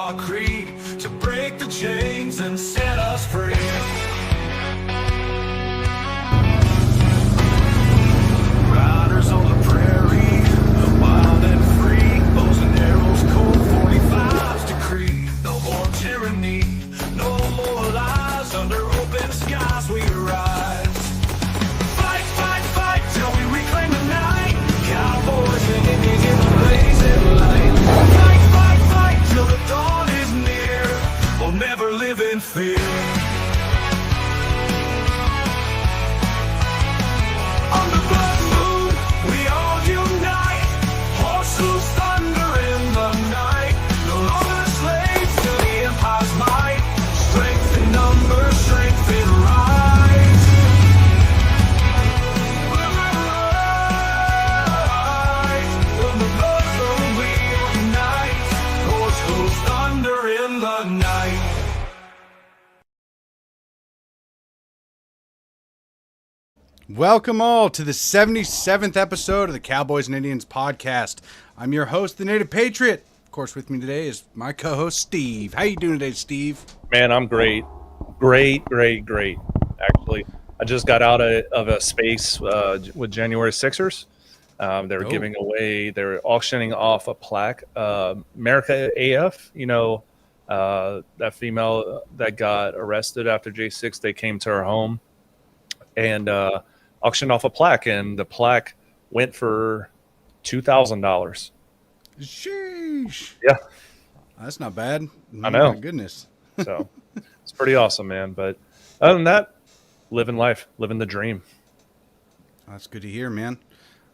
our creed to break the chains and set us free. Riders on the prairie, wild and free, bows and arrows, cold 45's decree. No more tyranny, no more lies, under open skies we rise. Fight, fight, fight till we reclaim the night. Cowboys and Indians in the blazing light. Fight, fight, fight till the dawn is near. We'll never live in fear. On the blood moon, we all unite. Horse hooves thunder in the night. No longer slaves to the empire's might. Strength in numbers, strength in rise. On the blood moon, we unite. Horse hooves thunder in the night. Welcome all to the 77th episode of the Cowboys and Indians podcast. I'm your host, the Native Patriot. Of course, with me today is my co-host, Steve. How you doing today, Steve? Man, I'm great. Great. Actually, I just got out of a space with January Sixers. They were giving away, they were auctioning off a plaque. America AF, that female that got arrested after J6, they came to her home and auctioned off a plaque, and the plaque went for $2,000. Sheesh. Yeah. That's not bad. I know. My goodness. So it's pretty awesome, man. But other than that, living life, living the dream. That's good to hear, man.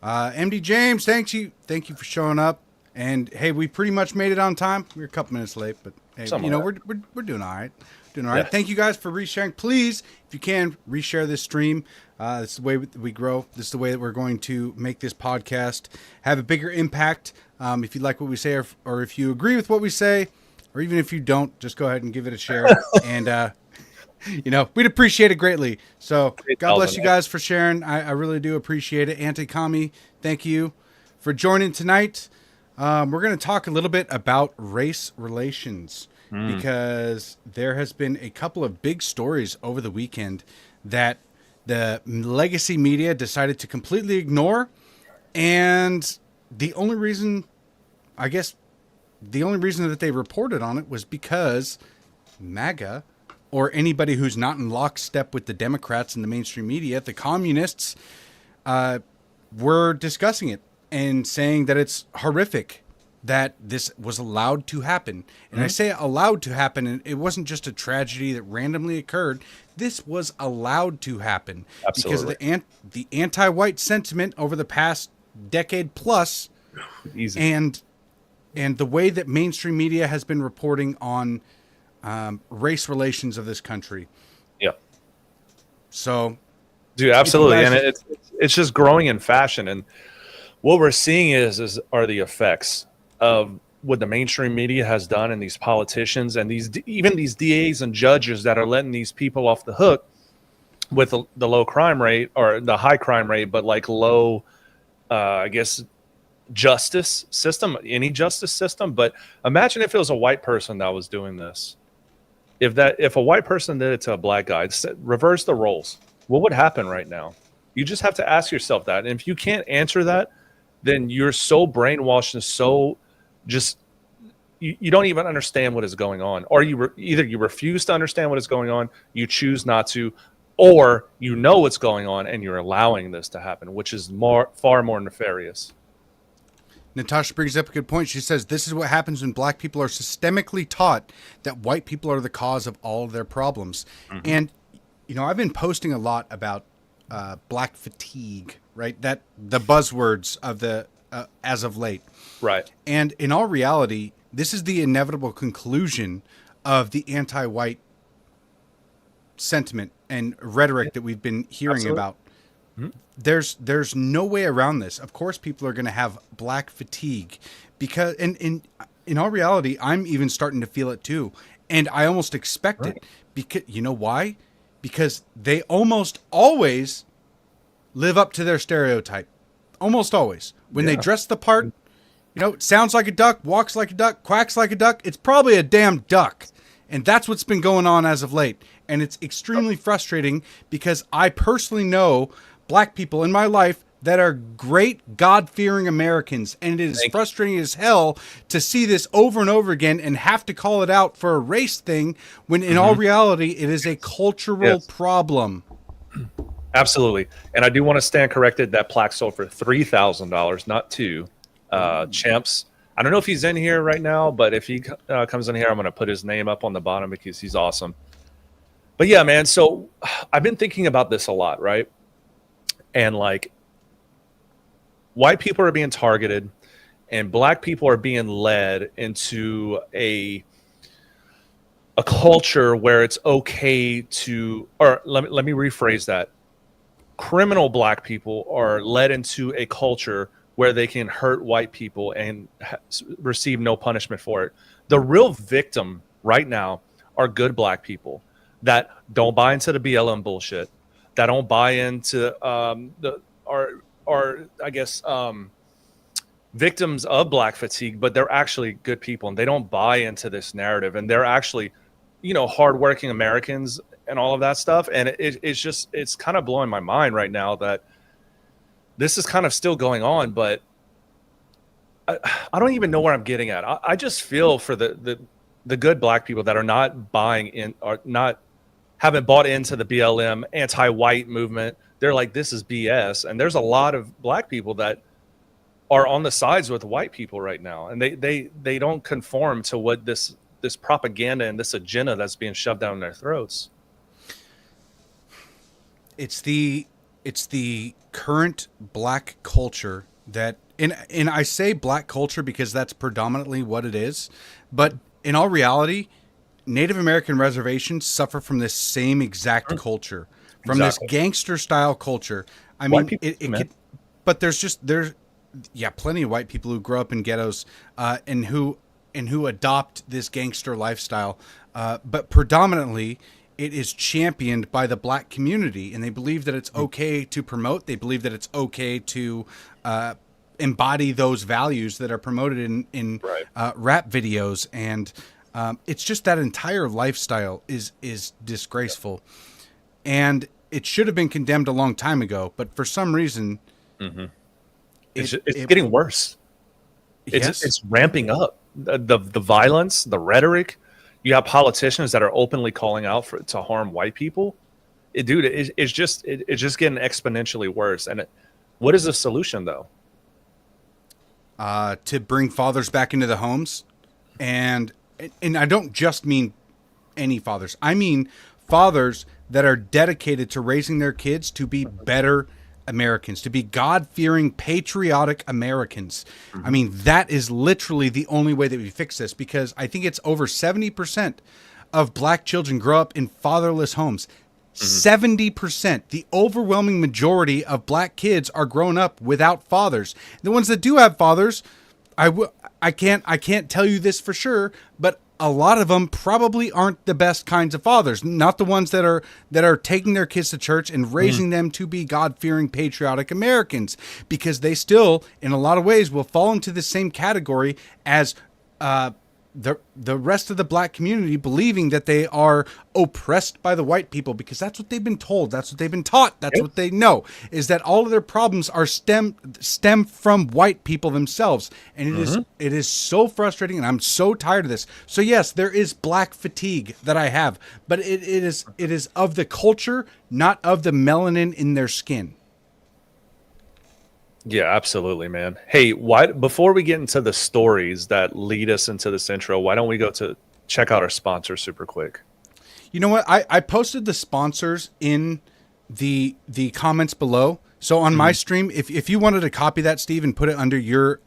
MD James, thank you for showing up. And hey, we pretty much made it on time. We were a couple minutes late, but hey, we're doing all right. Yeah. Thank you guys for resharing. Please, if you can, reshare this stream. This is the way we grow. This is the way that we're going to make this podcast have a bigger impact. If you like what we say, or if you agree with what we say, or even if you don't, just go ahead and give it a share. And we'd appreciate it greatly. So God bless you guys for sharing. I really do appreciate it. Anti-Commie, thank you for joining tonight. We're going to talk a little bit about race relations because there has been a couple of big stories over the weekend that the legacy media decided to completely ignore. And the only reason that they reported on it was because MAGA, or anybody who's not in lockstep with the Democrats and the mainstream media, the communists, were discussing it and saying that it's horrific that this was allowed to happen. And I say allowed to happen, and it wasn't just a tragedy that randomly occurred. This was allowed to happen. Absolutely. Because of the anti-white sentiment over the past decade plus. Easy. And the way that mainstream media has been reporting on race relations of this country. Yeah. So, dude, absolutely. And it's just growing in fashion. And what we're seeing are the effects of what the mainstream media has done, and these politicians and even these DAs and judges that are letting these people off the hook with the low crime rate, or the high crime rate, but like low, justice system, any justice system. But imagine if it was a white person that was doing this. If a white person did it to a black guy, reverse the roles, what would happen right now? You just have to ask yourself that. And if you can't answer that, then you're so brainwashed and so just you don't even understand what is going on, or either you refuse to understand what is going on, you choose not to, or you know what's going on and you're allowing this to happen, which is far more nefarious. Natasha brings up a good point. She says, this is what happens when black people are systemically taught that white people are the cause of all of their problems. And, I've been posting a lot about black fatigue, right? That the buzzwords of the as of late. Right. And in all reality, this is the inevitable conclusion of the anti-white sentiment and rhetoric that we've been hearing about. There's no way around this. Of course, people are going to have black fatigue because, and in all reality, I'm even starting to feel it too. And I almost expect it because, you know why? Because they almost always live up to their stereotype. Almost always. When they dress the part, You know, it sounds like a duck, walks like a duck, quacks like a duck. It's probably a damn duck. And that's what's been going on as of late. And it's extremely frustrating because I personally know black people in my life that are great God-fearing Americans. And it is frustrating as hell to see this over and over again and have to call it out for a race thing when in all reality, it is a cultural problem. Absolutely. And I do want to stand corrected. That plaque sold for $3,000, not two. Champs. I don't know if he's in here right now, but if he comes in here, I'm going to put his name up on the bottom because he's awesome. But yeah, man. So I've been thinking about this a lot, right? And like, white people are being targeted, and black people are being led into a culture where it's okay to, or let me rephrase that. Criminal black people are led into a culture where they can hurt white people and receive no punishment for it. The real victim right now are good black people that don't buy into the BLM bullshit, that don't buy into victims of black fatigue, but they're actually good people and they don't buy into this narrative, and they're actually, you know, hardworking Americans and all of that stuff. And it's kind of blowing my mind right now that this is kind of still going on, but I don't even know where I'm getting at. I just feel for the good black people that are not buying in, or haven't bought into the BLM anti-white movement. They're like, this is BS. And there's a lot of black people that are on the sides with white people right now, and they don't conform to what this propaganda and this agenda that's being shoved down their throats. It's the current black culture that, and I say black culture because that's predominantly what it is, but in all reality, Native American reservations suffer from this same exact culture, from this gangster style culture. I mean, but there's plenty of white people who grow up in ghettos, and who adopt this gangster lifestyle, but predominantly it is championed by the black community, and they believe that it's okay to promote. They believe that it's okay to embody those values that are promoted in rap videos, and it's just that entire lifestyle is disgraceful, and it should have been condemned a long time ago. But for some reason, it's getting worse. It's ramping up. The violence, the rhetoric. You have politicians that are openly calling out to harm white people. It's just getting exponentially worse. And what is the solution, though? To bring fathers back into the homes, and I don't just mean any fathers. I mean fathers that are dedicated to raising their kids to be better Americans, to be God-fearing, patriotic Americans. I mean, that is literally the only way that we fix this, because I think it's over 70% of black children grow up in fatherless homes. 70%, the overwhelming majority of black kids are grown up without fathers. The ones that do have fathers, I can't tell you this for sure, but a lot of them probably aren't the best kinds of fathers. Not the ones that are taking their kids to church and raising them to be God-fearing, patriotic Americans, because they still, in a lot of ways, will fall into the same category as the rest of the black community, believing that they are oppressed by the white people, because that's what they've been told, that's what they've been taught, that's what they know, is that all of their problems are stem from white people themselves. And it is so frustrating, and I'm so tired of this. So yes, there is black fatigue that I have, but it is of the culture, not of the melanin in their skin. Yeah, absolutely, man. Hey, before we get into the stories that lead us into this intro, why don't we go to check out our sponsor super quick? You know what? I posted the sponsors in the comments below. So on my stream, if you wanted to copy that, Steve, and put it under your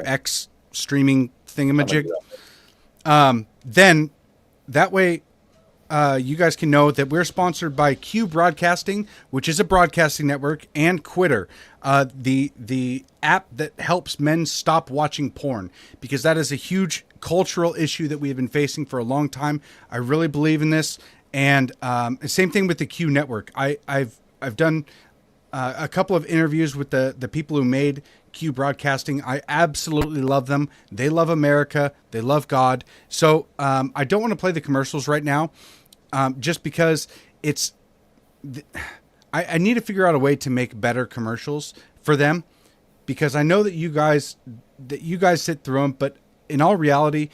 X streaming thingamajig, then that way you guys can know that we're sponsored by Q Broadcasting, which is a broadcasting network, and QUITTR, the app that helps men stop watching porn, because that is a huge cultural issue that we have been facing for a long time. I really believe in this, and same thing with the Q network. I've done a couple of interviews with the people who made Q Broadcasting. I absolutely love them. They love America. They love God. So I don't want to play the commercials right now, just because it's. I need to figure out a way to make better commercials for them, because I know that you guys sit through them, but in all reality,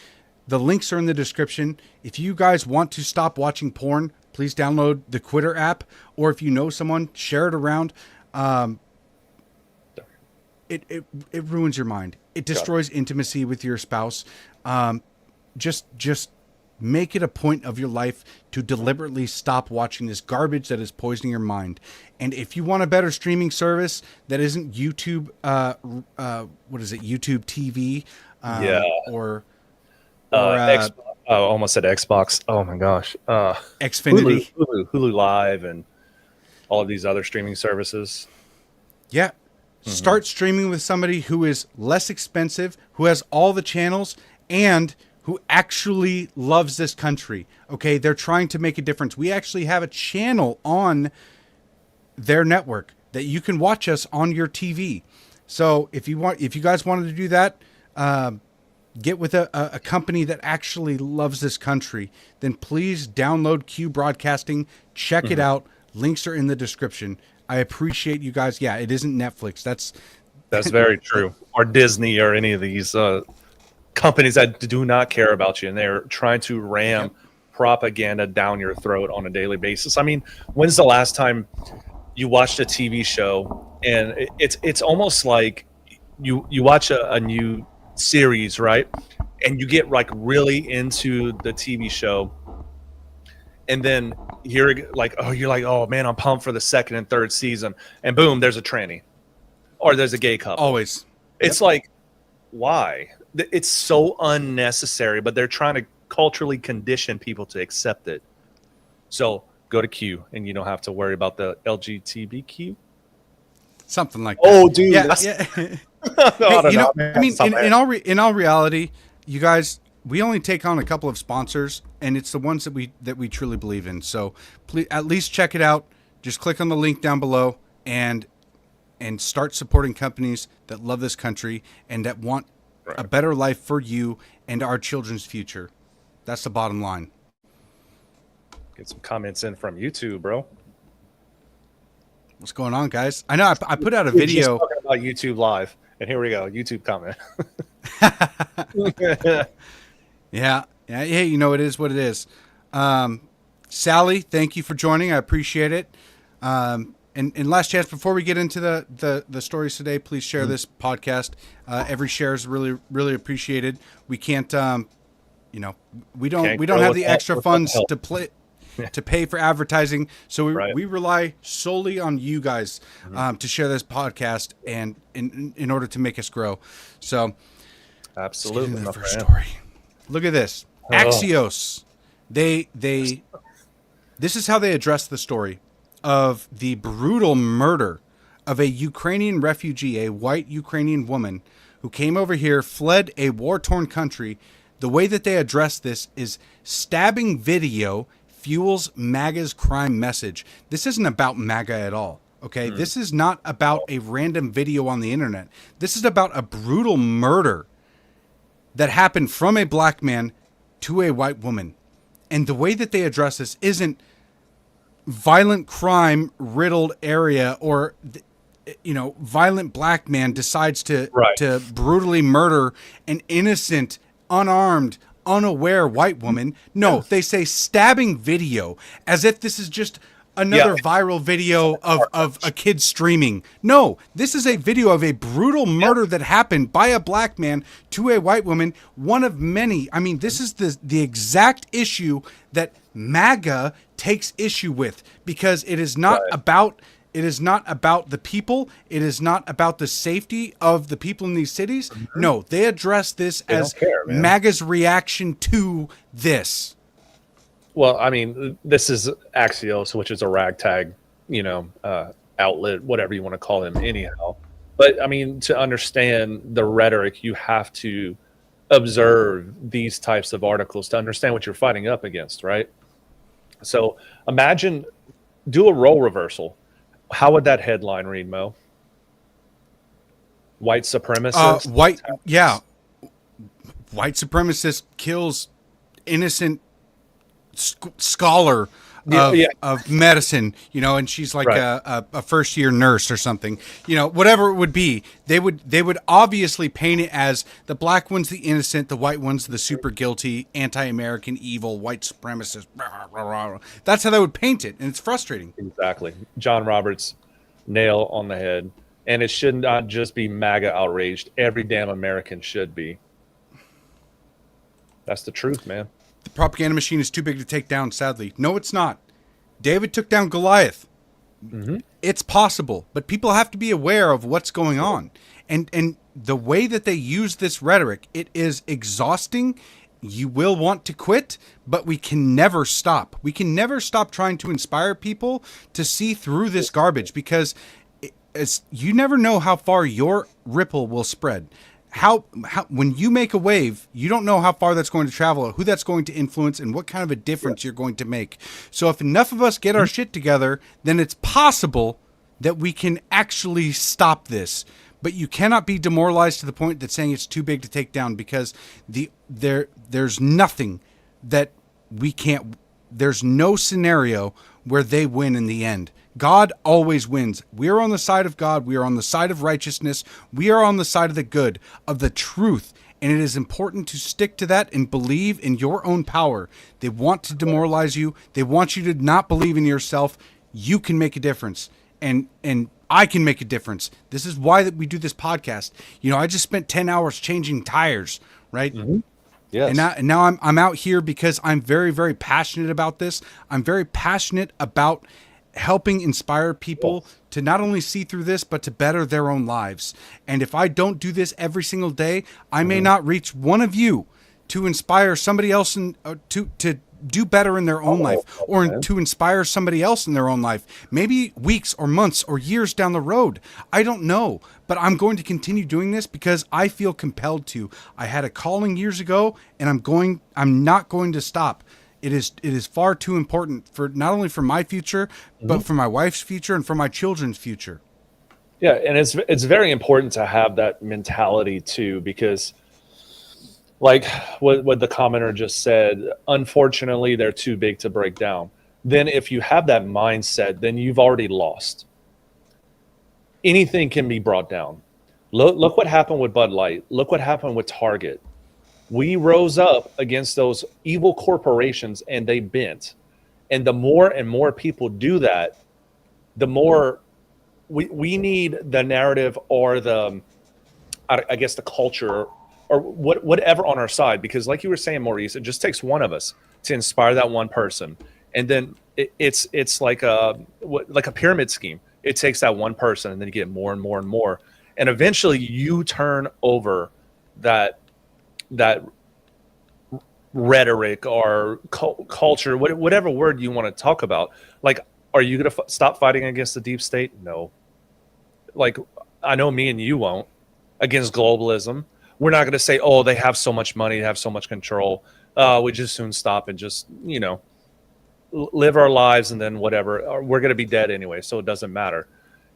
the links are in the description. If you guys want to stop watching porn, please download the QUITTR app, or if you know someone, share it around. It ruins your mind. It destroys intimacy with your spouse. Just make it a point of your life to deliberately stop watching this garbage that is poisoning your mind. And if you want a better streaming service that isn't YouTube, what is it? YouTube TV, or I almost said Xbox. Oh my gosh, Xfinity, Hulu Live, and all of these other streaming services. Yeah. Start streaming with somebody who is less expensive, who has all the channels, and who actually loves this country. Okay, they're trying to make a difference. We actually have a channel on their network that you can watch us on your TV. So if you guys wanted to do that, get with a company that actually loves this country, then please download Q Broadcasting, check it out. Links are in the description. I appreciate you guys. Yeah, it isn't Netflix. That's very true. Or Disney, or any of these companies that do not care about you, and they're trying to ram propaganda down your throat on a daily basis. I mean, when's the last time you watched a TV show and it's almost like you watch a new series, right? And you get like really into the TV show, and then you're like, oh man, I'm pumped for the second and third season, and boom, there's a tranny, or there's a gay couple. always. It's like, why? It's so unnecessary, but they're trying to culturally condition people to accept it. So go to Q, and you don't have to worry about the LGBTQ. Something like that. Oh, dude. Yeah. No, I mean, in all reality, you guys, we only take on a couple of sponsors, and it's the ones that we truly believe in. So please, at least check it out. Just click on the link down below and start supporting companies that love this country and that want a better life for you and our children's future. That's the bottom line. Get some comments in from YouTube, bro. What's going on, guys? I know I put out a video talking about YouTube Live, and here we go. YouTube comment. Yeah. Hey, you know, it is what it is. Sally, thank you for joining. I appreciate it. And last chance before we get into the stories today, please share this podcast. Every share is really, really appreciated. We can't, we don't have the extra funds to pay for advertising, so we rely solely on you guys to share this podcast and in order to make us grow. So, absolutely. The first story. Look at this. Axios. This is how they address the story of the brutal murder of a Ukrainian refugee, a white Ukrainian woman who came over here, fled a war-torn country. The way that they address this is stabbing video fuels MAGA's crime message. This isn't about MAGA at all, okay? This is not about a random video on the internet. This is about a brutal murder that happened from a black man to a white woman. And the way that they address this isn't violent crime riddled area, or violent black man decides to brutally murder an innocent, unarmed, unaware white woman. No, they say stabbing video, as if this is just another viral video of a kid streaming. No, this is a video of a brutal murder that happened by a black man to a white woman, one of many. I mean, this is the exact issue that MAGA takes issue with, because it is not about the people. It is not about the safety of the people in these cities. No, they address this as MAGA's reaction to this. Well, I mean, this is Axios, which is a ragtag, outlet, whatever you want to call them anyhow. But, I mean, to understand the rhetoric, you have to observe these types of articles to understand what you're fighting up against, right? So imagine, do a role reversal. How would that headline read, Mo? White supremacist? White supremacist kills innocent scholar of medicine, and she's like Right. a first year nurse or something, whatever it would be. They would obviously paint it as the black one's the innocent, the white one's the super guilty, anti-American, evil, white supremacist. Rah, rah, rah. That's how they would paint it, and it's frustrating. Exactly. John Roberts, nail on the head. And it should not just be MAGA outraged. Every damn American should be. That's the truth, man. The propaganda machine is too big to take down, sadly. No, it's not. David took down Goliath. Mm-hmm. It's possible, but people have to be aware of what's going on. And the way that they use this rhetoric, it is exhausting. You will want to quit, but we can never stop. We can never stop trying to inspire people to see through this garbage, because you never know how far your ripple will spread. How when you make a wave, you don't know how far that's going to travel, or who that's going to influence, and what kind of a difference you're going to make. So if enough of us get our shit together, then it's possible that we can actually stop this. But you cannot be demoralized to the point that saying it's too big to take down, because there's nothing that we can't. There's no scenario where they win in the end. God always wins. We are on the side of God. We are on the side of righteousness. We are on the side of the good, of the truth. And it is important to stick to that and believe in your own power. They want to demoralize you. They want you to not believe in yourself. You can make a difference. And I can make a difference. This is why that we do this podcast. I just spent 10 hours changing tires, right? Mm-hmm. Yes. And now I'm out here because I'm very, very passionate about this. I'm very passionate about helping inspire people to not only see through this, but to better their own lives. And if I don't do this every single day, I may not reach one of you to inspire somebody else to do better in their own life, or to inspire somebody else in their own life. Maybe weeks or months or years down the road. I don't know, but I'm going to continue doing this because I feel compelled to. I had a calling years ago, and I'm not going to stop. It is far too important for not only for my future, but for my wife's future and for my children's future. Yeah, and it's very important to have that mentality too, because like what the commenter just said, unfortunately, they're too big to break down. Then if you have that mindset, then you've already lost. Anything can be brought down. Look what happened with Bud Light. Look what happened with Target. We rose up against those evil corporations and they bent. And the more and more people do that, the more we need the narrative or I guess the culture or whatever on our side. Because like you were saying, Maurice, it just takes one of us to inspire that one person. And then it's like a pyramid scheme. It takes that one person and then you get more and more and more. And eventually you turn over that rhetoric or culture, whatever word you want to talk about. Like, are you going to stop fighting against the deep state? No. Like, I know me and you won't. Against globalism, we're not going to say, oh, they have so much money, they have so much control. We just soon stop and just, live our lives and then whatever. We're going to be dead anyway, so it doesn't matter.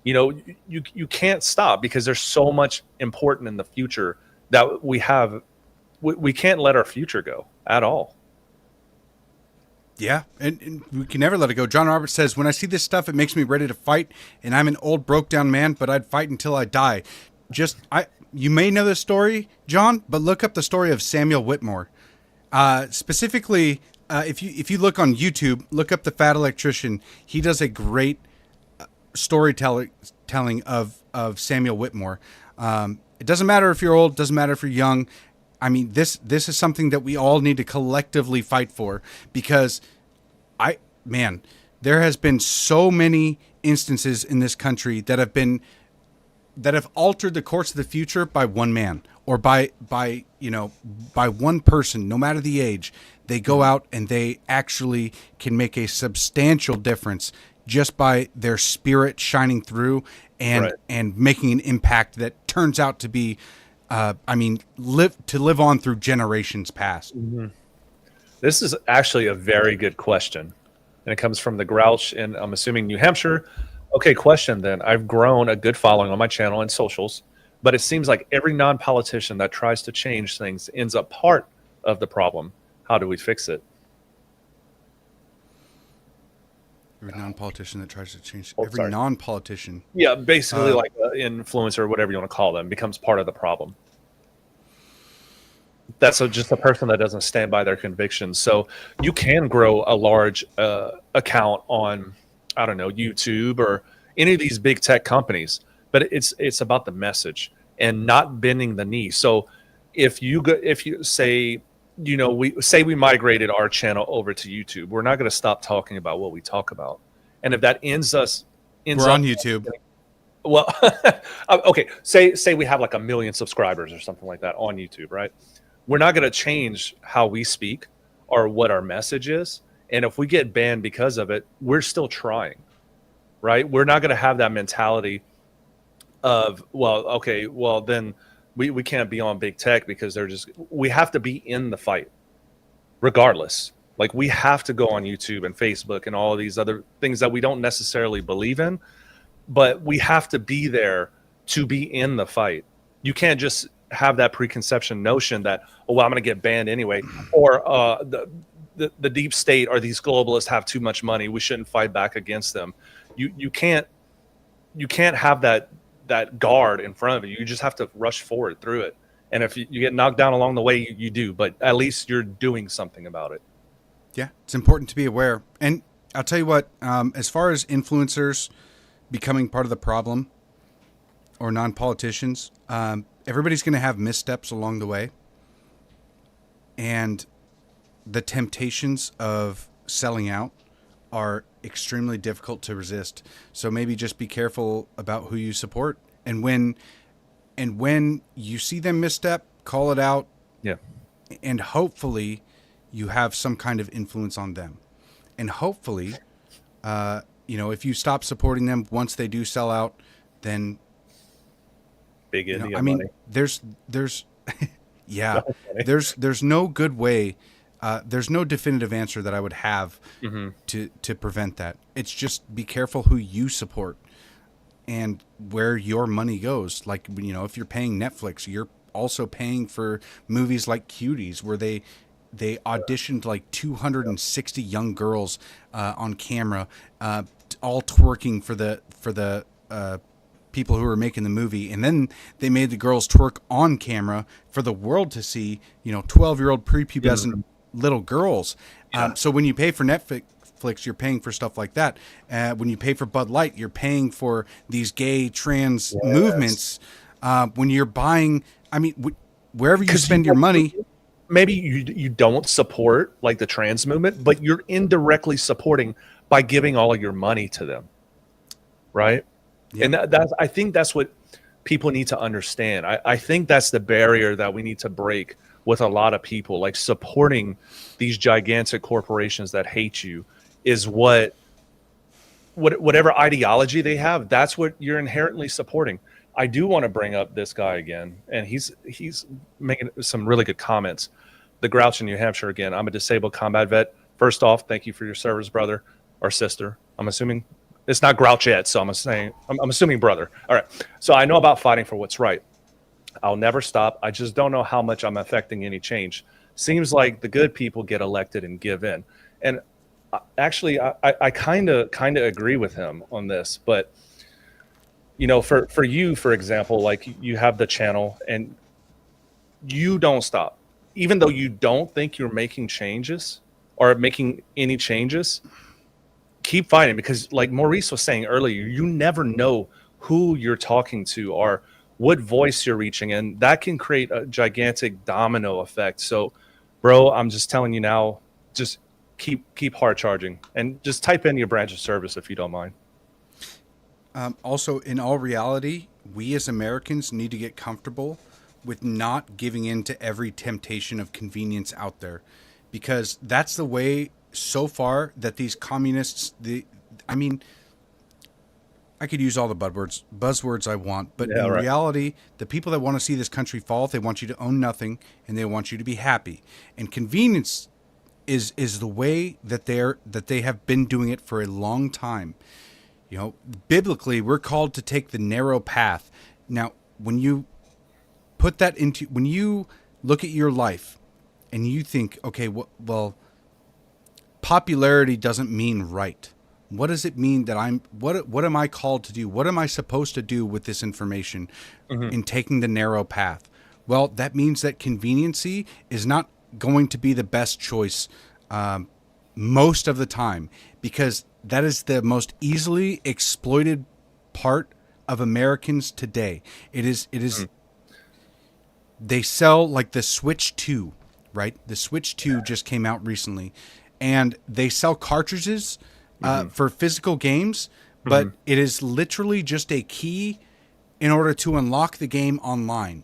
You can't stop because there's so much important in the future that we have. We can't let our future go at all. Yeah, and we can never let it go. John Roberts says, when I see this stuff, it makes me ready to fight, and I'm an old, broke-down man, but I'd fight until I die. You may know this story, John, but look up the story of Samuel Whitmore. Specifically, if you look on YouTube, look up The Fat Electrician. He does a great storytelling of Samuel Whitmore. It doesn't matter if you're old, doesn't matter if you're young. I mean, this is something that we all need to collectively fight for, because there has been so many instances in this country that have altered the course of the future by one man or by one person, no matter the age. They go out and they actually can make a substantial difference just by their spirit shining through and making an impact that turns out to be live on through generations past. Mm-hmm. This is actually a very good question. And it comes from the Grouch in, I'm assuming, New Hampshire. Okay, question then. I've grown a good following on my channel and socials, but it seems like every non-politician that tries to change things ends up part of the problem. How do we fix it? Every non-politician that tries to change, Oh, every sorry. non-politician. Yeah, basically like an influencer or whatever you want to call them becomes part of the problem. That's just a person that doesn't stand by their convictions. So you can grow a large account on, I don't know, YouTube or any of these big tech companies, but it's about the message and not bending the knee. So if you say, we migrated our channel over to YouTube, we're not going to stop talking about what we talk about. And if that ends We're up on YouTube. well, okay, say we have like 1 million subscribers or something like that on YouTube, right? We're not going to change how we speak or what our message is. And if we get banned because of it, we're still trying, right? We're not going to have that mentality of, then we can't be on big tech because we have to be in the fight regardless. Like we have to go on YouTube and Facebook and all of these other things that we don't necessarily believe in, but we have to be there to be in the fight. You can't just have that preconception notion that, I'm going to get banned anyway, or the deep state or these globalists have too much money, we shouldn't fight back against them. You can't have that guard in front of you. You just have to rush forward through it. And if you get knocked down along the way, you do, but at least you're doing something about it. Yeah, it's important to be aware. And I'll tell you what, as far as influencers becoming part of the problem or non-politicians, everybody's going to have missteps along the way. And the temptations of selling out are extremely difficult to resist. So maybe just be careful about who you support. And when you see them misstep, call it out. Yeah. And hopefully you have some kind of influence on them. And hopefully, if you stop supporting them once they do sell out, then big India money. There's yeah, there's no good way. There's no definitive answer that I would have to prevent that. It's just be careful who you support and where your money goes. Like, if you're paying Netflix, you're also paying for movies like Cuties, where they auditioned like 260 young girls on camera, all twerking for the people who were making the movie, and then they made the girls twerk on camera for the world to see. 12-year-old prepubescent little girls. So when you pay for Netflix, you're paying for stuff like that. When you pay for Bud Light, you're paying for these gay trans movements. When you're buying, wherever you spend your money. Maybe you don't support like the trans movement, but you're indirectly supporting by giving all of your money to them, right? Yeah. And I think that's what people need to understand. I think that's the barrier that we need to break with a lot of people. Like, supporting these gigantic corporations that hate you is whatever ideology they have, that's what you're inherently supporting. I do want to bring up this guy again, and he's making some really good comments. The Grouch in New Hampshire again. I'm a disabled combat vet. First off, thank you for your service, brother or sister. I'm assuming it's not Grouch yet, so I'm assuming brother. All right. So I know about fighting for what's right. I'll never stop. I just don't know how much I'm affecting any change. Seems like the good people get elected and give in. And actually, I kind of agree with him on this, but for you, for example, like, you have the channel and you don't stop. Even though you don't think you're making changes or making any changes, keep fighting, because like Maurice was saying earlier, you never know who you're talking to or what voice you're reaching, and that can create a gigantic domino effect. So, bro, I'm just telling you now, just keep hard charging, and just type in your branch of service if you don't mind. Also, in all reality, we as Americans need to get comfortable with not giving in to every temptation of convenience out there, because that's the way so far that these communists, I could use all the buzzwords I want, but in reality, the people that want to see this country fall, they want you to own nothing and they want you to be happy. And convenience is the way that they have been doing it for a long time. You know, biblically, we're called to take the narrow path. Now, when you when you look at your life and you think, okay, well, popularity doesn't mean right. What does it mean that what am I called to do? What am I supposed to do with this information in taking the narrow path? Well, that means that conveniency is not going to be the best choice most of the time, because that is the most easily exploited part of Americans today. It is they sell like the Switch 2, right? The Switch 2 just came out recently, and they sell cartridges for physical games, but it is literally just a key in order to unlock the game online.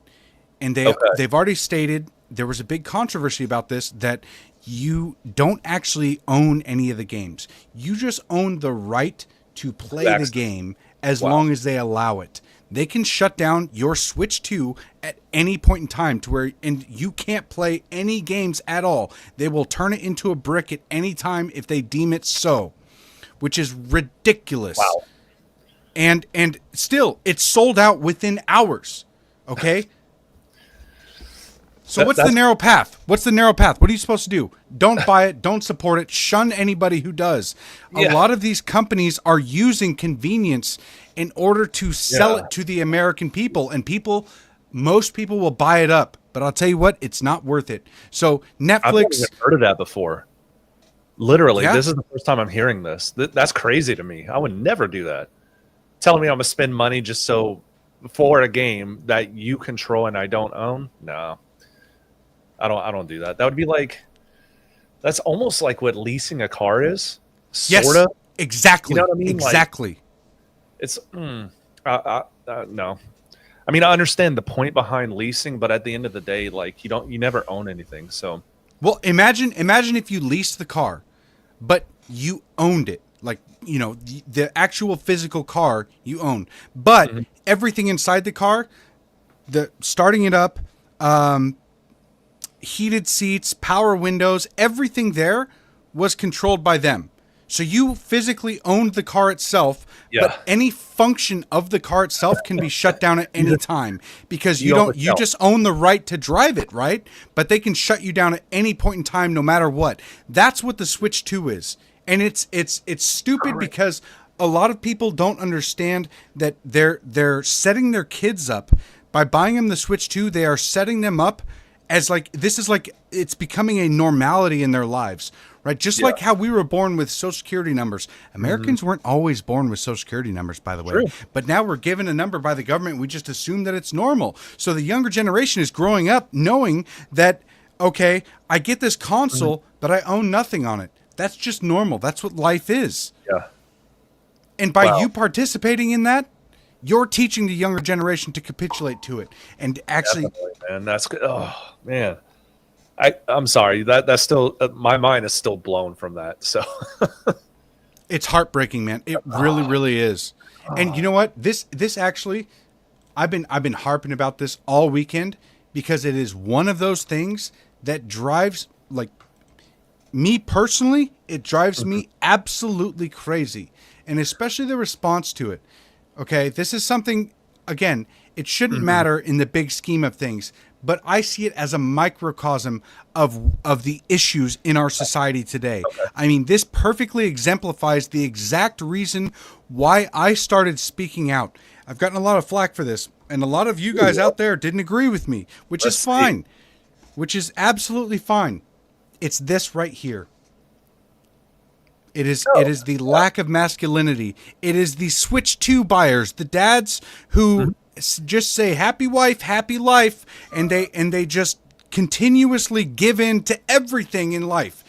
And they've already stated, there was a big controversy about this, that you don't actually own any of the games. You just own the right to play the game as long as they allow it. They can shut down your Switch 2 at any point in time and you can't play any games at all. They will turn it into a brick at any time if they deem it so, which is ridiculous. Wow. And still, it's sold out within hours. Okay? So what's the narrow path? What's the narrow path? What are you supposed to do? Don't buy it. Don't support it. Shun anybody who does. A lot of these companies are using convenience in order to sell it to the American people. And most people will buy it up. But I'll tell you what, it's not worth it. So Netflix... I've never even heard of that before. Literally, this is the first time I'm hearing this. That's crazy to me. I would never do that. Telling me I'm going to spend money just for a game that you control and I don't own? No. I don't do that. That would be that's almost like what leasing a car is. Sorta. Yes, exactly. You know what I mean? Exactly. It's no. I mean, I understand the point behind leasing, but at the end of the day, you never own anything. So, well, imagine if you leased the car, but you owned it. The actual physical car you own, but everything inside the car, starting it up, heated seats, power windows, everything there was controlled by them. So you physically owned the car itself, but any function of the car itself can be shut down at any time, because you just own the right to drive it, right? But they can shut you down at any point in time, no matter what. That's what the Switch 2 is. And it's stupid because a lot of people don't understand that they're setting their kids up by buying them the Switch 2. They are setting them up as it's becoming a normality in their lives, right? Just like how we were born with Social Security numbers. Americans weren't always born with Social Security numbers, by the way. True. But now we're given a number by the government. We just assume that it's normal. So the younger generation is growing up knowing that, okay, I get this console, but I own nothing on it. That's just normal. That's what life is. Yeah. And by you participating in that, you're teaching the younger generation to capitulate to it and actually. Definitely, man, that's good. Oh man, I'm sorry. That's still my mind is still blown from that. So it's heartbreaking, man. It really, really is. And you know what? This actually, I've been harping about this all weekend because it is one of those things that drives me personally. It drives me absolutely crazy, and especially the response to it. Okay, this is something, again, it shouldn't matter in the big scheme of things, but I see it as a microcosm of the issues in our society today. Okay. I mean, this perfectly exemplifies the exact reason why I started speaking out. I've gotten a lot of flack for this, and a lot of you guys out there didn't agree with me, which is fine, which is absolutely fine. It's this right here. It is the lack of masculinity. It is the Switch 2 buyers, the dads who just say happy wife, happy life, and they just continuously give in to everything in life.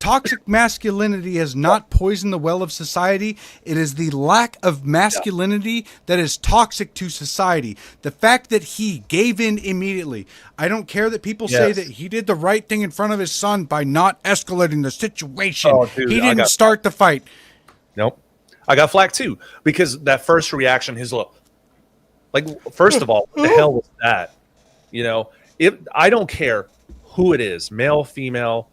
Toxic masculinity has not poisoned the well of society. It is the lack of masculinity that is toxic to society. The fact that he gave in immediately. I don't care that people say that he did the right thing in front of his son by not escalating the situation. Oh, dude, he didn't start the fight. Nope. I got flack too, because that first reaction, his look, first of all, what the hell was that? I don't care who it is, male, female,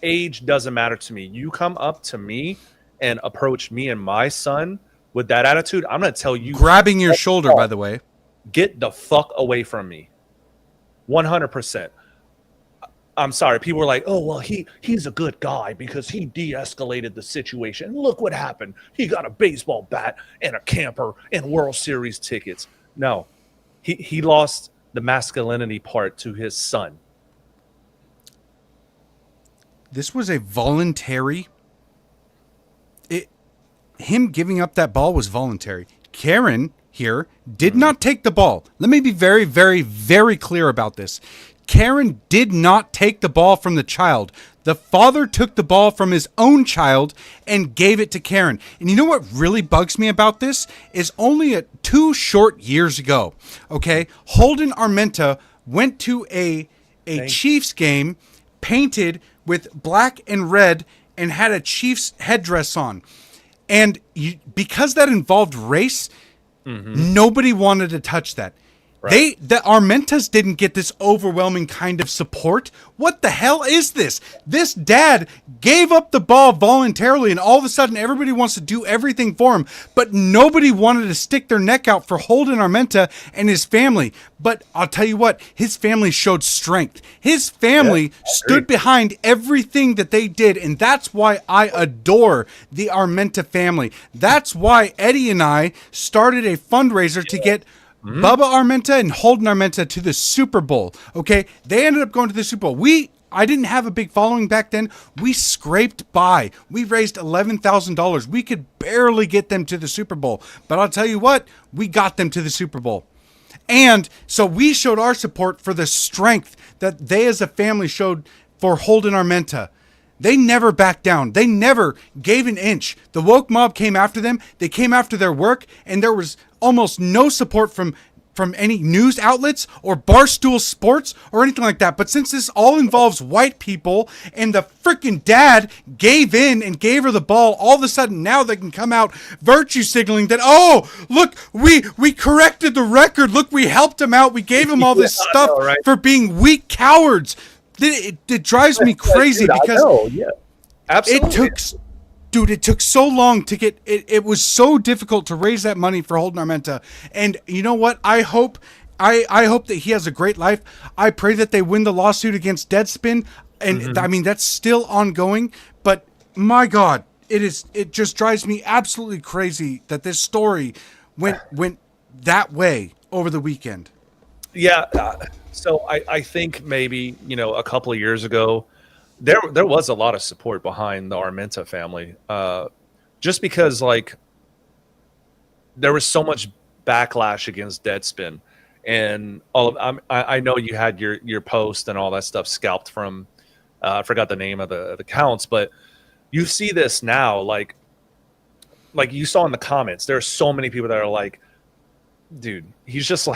age doesn't matter to me. You come up to me and approach me and my son with that attitude, I'm going to tell you, Grabbing your shoulder, by the way. get the fuck away from me. 100%. I'm sorry. People were like, "Oh, well, he's a good guy because he de-escalated the situation. Look what happened. He got a baseball bat and a camper and World Series tickets." No, he lost the masculinity part to his son. This was a voluntary. Him giving up that ball was voluntary. Karen here did not take the ball. Let me be very, very, very clear about this. Karen did not take the ball from the child. The father took the ball from his own child and gave it to Karen. And you know what really bugs me about this is only 2 short years ago, okay, Holden Armenta went to a Chiefs game painted with black and red and had a Chiefs headdress on. And because that involved race, nobody wanted to touch that. Right. The Armentas didn't get this overwhelming kind of support. What the hell is this? This dad gave up the ball voluntarily, and all of a sudden everybody wants to do everything for him, but nobody wanted to stick their neck out for Holden Armenta and his family. But I'll tell you what, his family showed strength. His family stood behind everything that they did, and that's why I adore the Armenta family. That's why Eddie and I started a fundraiser to get Bubba Armenta and Holden Armenta to the Super Bowl. Okay, they ended up going to the Super Bowl. I didn't have a big following back then. We scraped by. We raised $11,000. We could barely get them to the Super Bowl, but I'll tell you what, we got them to the Super Bowl. And so we showed our support for the strength that they as a family showed for Holden Armenta. They never backed down. They never gave an inch. The woke mob came after them. They came after their work, and there was almost no support from any news outlets or Barstool Sports or anything like that. But since this all involves white people and the freaking dad gave in and gave her the ball, all of a sudden now they can come out virtue signaling that, oh, look, we corrected the record. Look, we helped him out. We gave him all this stuff for being weak cowards. It drives me crazy because Absolutely. it took so long to get it. It was so difficult to raise that money for Holden Armenta. And you know what? I hope that he has a great life. I pray that they win the lawsuit against Deadspin. And I mean, that's still ongoing, but my God, it just drives me absolutely crazy that this story went that way over the weekend. Yeah. So I think maybe, a couple of years ago, there was a lot of support behind the Armenta family, just because there was so much backlash against Deadspin, and I know you had your post and all that stuff scalped from, I forgot the name of the accounts, but you see this now, like you saw in the comments, there are so many people that are like, dude, he's just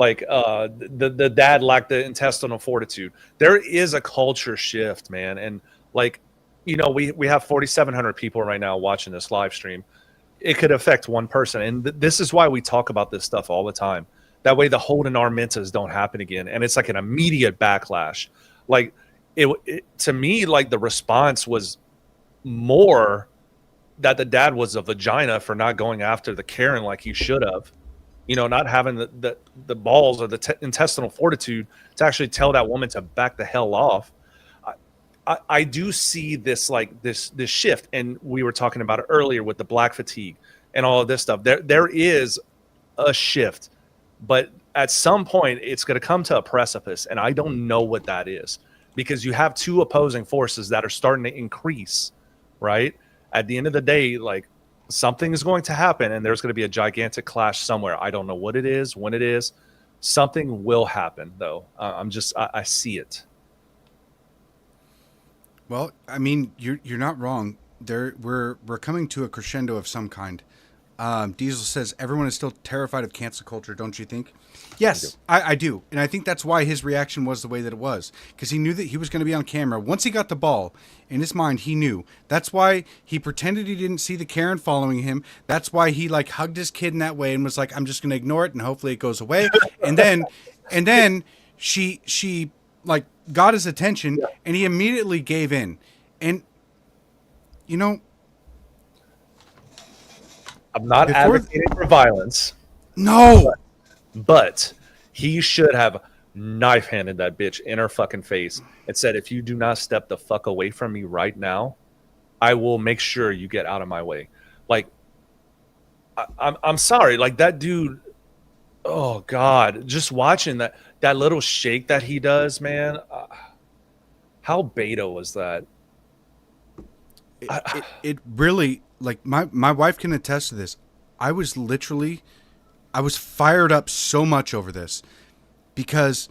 the dad lacked the intestinal fortitude. There is a culture shift, man. And we have 4,700 people right now watching this live stream. It could affect one person. And this is why we talk about this stuff all the time. That way the Holden Armentas don't happen again. And it's like an immediate backlash. To me, the response was more that the dad was a vagina for not going after the Karen like he should have. Not having the balls or the intestinal fortitude to actually tell that woman to back the hell off. I do see this this shift, and we were talking about it earlier with the black fatigue and all of this stuff. There is a shift, but at some point it's going to come to a precipice, and I don't know what that is, because you have two opposing forces that are starting to increase. Right at the end of the day, something is going to happen, and there's going to be a gigantic clash somewhere. I don't know what it is, when it is. Something will happen, though. I see it. Well, I mean, you're not wrong. We're coming to a crescendo of some kind. Diesel says everyone is still terrified of cancel culture, don't you think? Yes, I do. And I think that's why his reaction was the way that it was, because he knew that he was going to be on camera. Once he got the ball, in his mind, he knew. That's why he pretended he didn't see the Karen following him. That's why he hugged his kid in that way and was like, I'm just going to ignore it and hopefully it goes away. and then she got his attention, and he immediately gave in. And I'm not Before- advocating for violence, No. but he should have knife-handed that bitch in her fucking face and said, if you do not step the fuck away from me right now, I will make sure you get out of my way. Like, I'm sorry. Like, that dude, oh, God. Just watching that little shake that he does, man. How beta was that? It really, like, my wife can attest to this. I was fired up so much over this because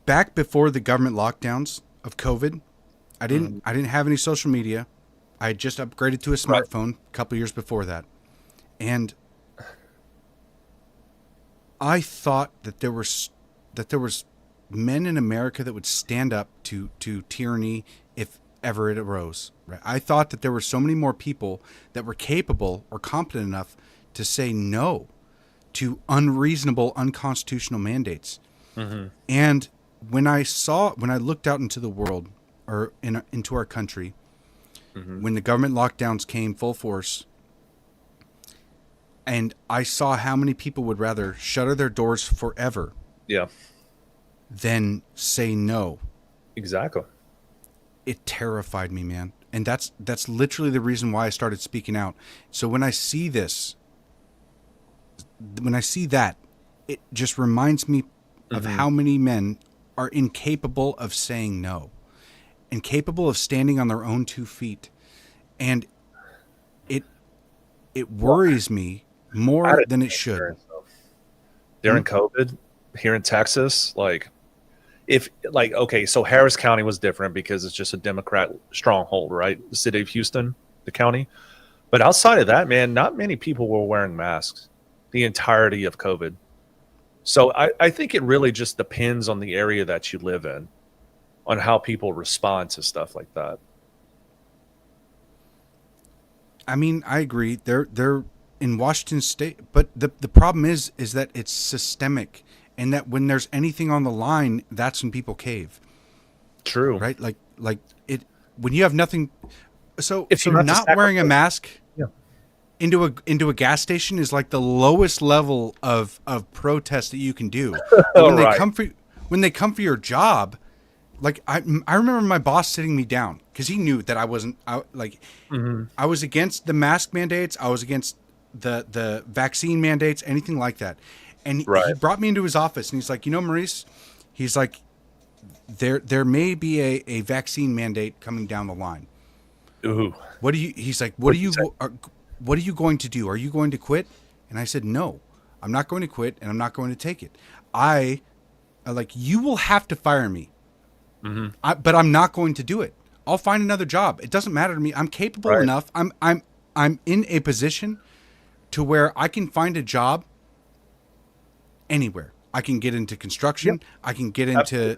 back before the government lockdowns of COVID, I didn't have any social media. I had just upgraded to a smartphone a couple years before that. And I thought that there was men in America that would stand up to tyranny if ever it arose. Right? I thought that there were so many more people that were capable or competent enough to say no to unreasonable, unconstitutional mandates. Mm-hmm. And when I looked out into the world or into our country, when the government lockdowns came full force, and I saw how many people would rather shutter their doors forever Yeah, than say no, exactly. it terrified me, man. And that's literally the reason why I started speaking out. So when I see that, it just reminds me of how many men are incapable of saying no, incapable of standing on their own 2 feet. And it worries me more than it should. During COVID here in Texas, okay, so Harris County was different because it's just a Democrat stronghold, right? The city of Houston, the county. But outside of that, man, not many people were wearing masks the entirety of COVID. So I think it really just depends on the area that you live in, on how people respond to stuff like that. I mean, I agree. They're in Washington State, but the problem is that it's systemic, and that when there's anything on the line, that's when people cave. True. Right? Like it when you have nothing. So If you have to not wearing a sacrifice- mask Yeah. into a gas station is like the lowest level of protest that you can do. Oh, when they right. when they come for your job, like I remember my boss sitting me down because he knew that I wasn't I was against the mask mandates. I was against the vaccine mandates, anything like that. And he Right. brought me into his office and he's like, Maurice, he's like, there may be a vaccine mandate coming down the line. Ooh. He's like, what are you going to do? Are you going to quit? And I said, no, I'm not going to quit and I'm not going to take it. You will have to fire me, but I'm not going to do it. I'll find another job. It doesn't matter to me. I'm capable Right. enough. I'm in a position to where I can find a job anywhere. I can get into construction. Yep. I can get into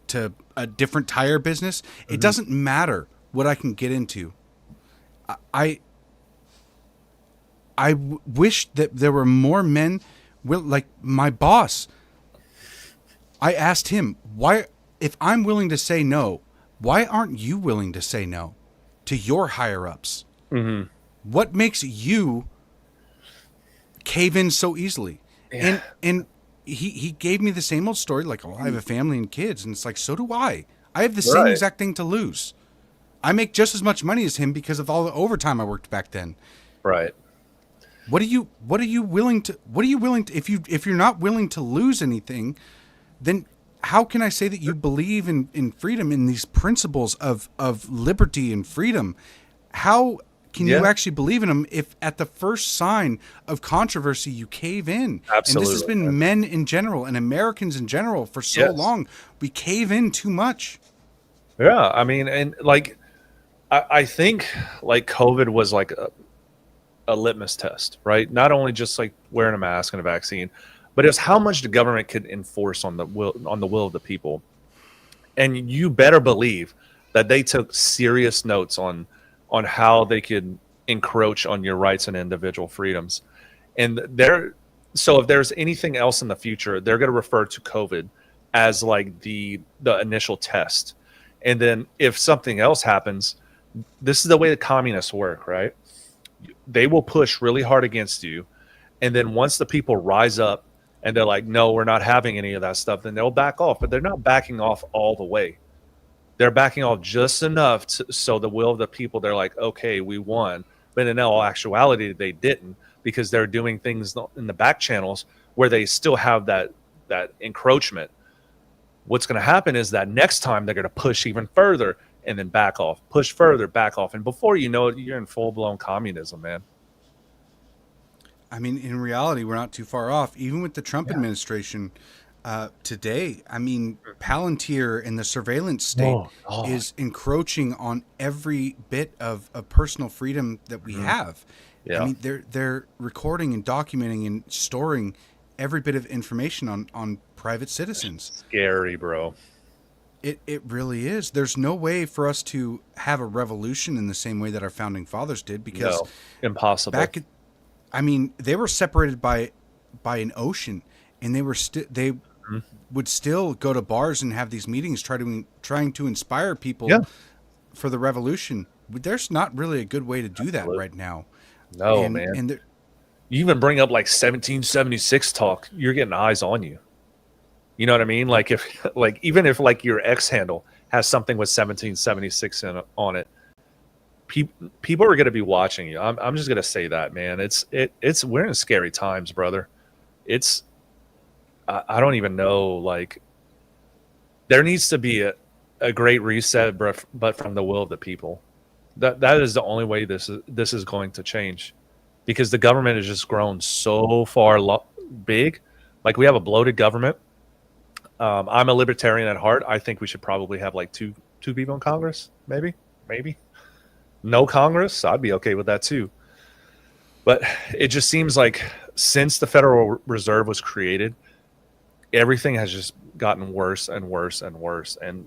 to a different tire business. It doesn't matter what I can get into. I wish that there were more men. Like my boss, I asked him, why, if I'm willing to say no, why aren't you willing to say no to your higher ups? What makes you cave in so easily? Yeah. And he gave me the same old story, like, oh, I have a family and kids, and it's like, so do I. I have the same Right. exact thing to lose. I make just as much money as him because of all the overtime I worked back then. Right. What are you willing to if you're not willing to lose anything, then how can I say that you believe in freedom, in these principles of liberty and freedom? How can you Yeah. actually believe in them if at the first sign of controversy you cave in? Absolutely, And this has been men in general and Americans in general for so Yes. long. We cave in too much. Yeah, I mean, and I think like COVID was like a litmus test, right? Not only just like wearing a mask and a vaccine, but it's how much the government could enforce on the will of the people. And you better believe that they took serious notes on how they could encroach on your rights and individual freedoms. And so if there's anything else in the future, they're going to refer to COVID as like the initial test. And then if something else happens, this is the way the communists work, right? They will push really hard against you, and then once the people rise up and they're like, no, we're not having any of that stuff, then they'll back off. But they're not backing off all the way. They're backing off just enough so the will of the people, they're like, okay, we won. But in all actuality, they didn't, because they're doing things in the back channels where they still have that encroachment. What's going to happen is that next time they're going to push even further and then back off, push further, back off. And before you know it, you're in full-blown communism, man. I mean, in reality, we're not too far off. Even with the Trump administration today, I mean, Palantir and the surveillance state is encroaching on every bit of personal freedom that we have. Yeah. I mean, they're recording and documenting and storing every bit of information on private citizens. Scary, bro. It really is. There's no way for us to have a revolution in the same way that our founding fathers did, because impossible. I mean, they were separated by an ocean, and they would still go to bars and have these meetings trying to inspire people for the revolution. But there's not really a good way to do that right now. No, man. And you even bring up like 1776 talk, you're getting eyes on you. You know what I mean? Like even if like your X handle has something with 1776 on it, people are going to be watching you. I'm just going to say that, man. We're in scary times, brother. I don't even know. Like, there needs to be a great reset, but from the will of the people. That is the only way this is going to change, because the government has just grown so far big. Like, we have a bloated government. I'm a libertarian at heart. I think we should probably have like two people in Congress, maybe. No Congress, I'd be okay with that too. But it just seems like since the Federal Reserve was created, everything has just gotten worse and worse and worse. And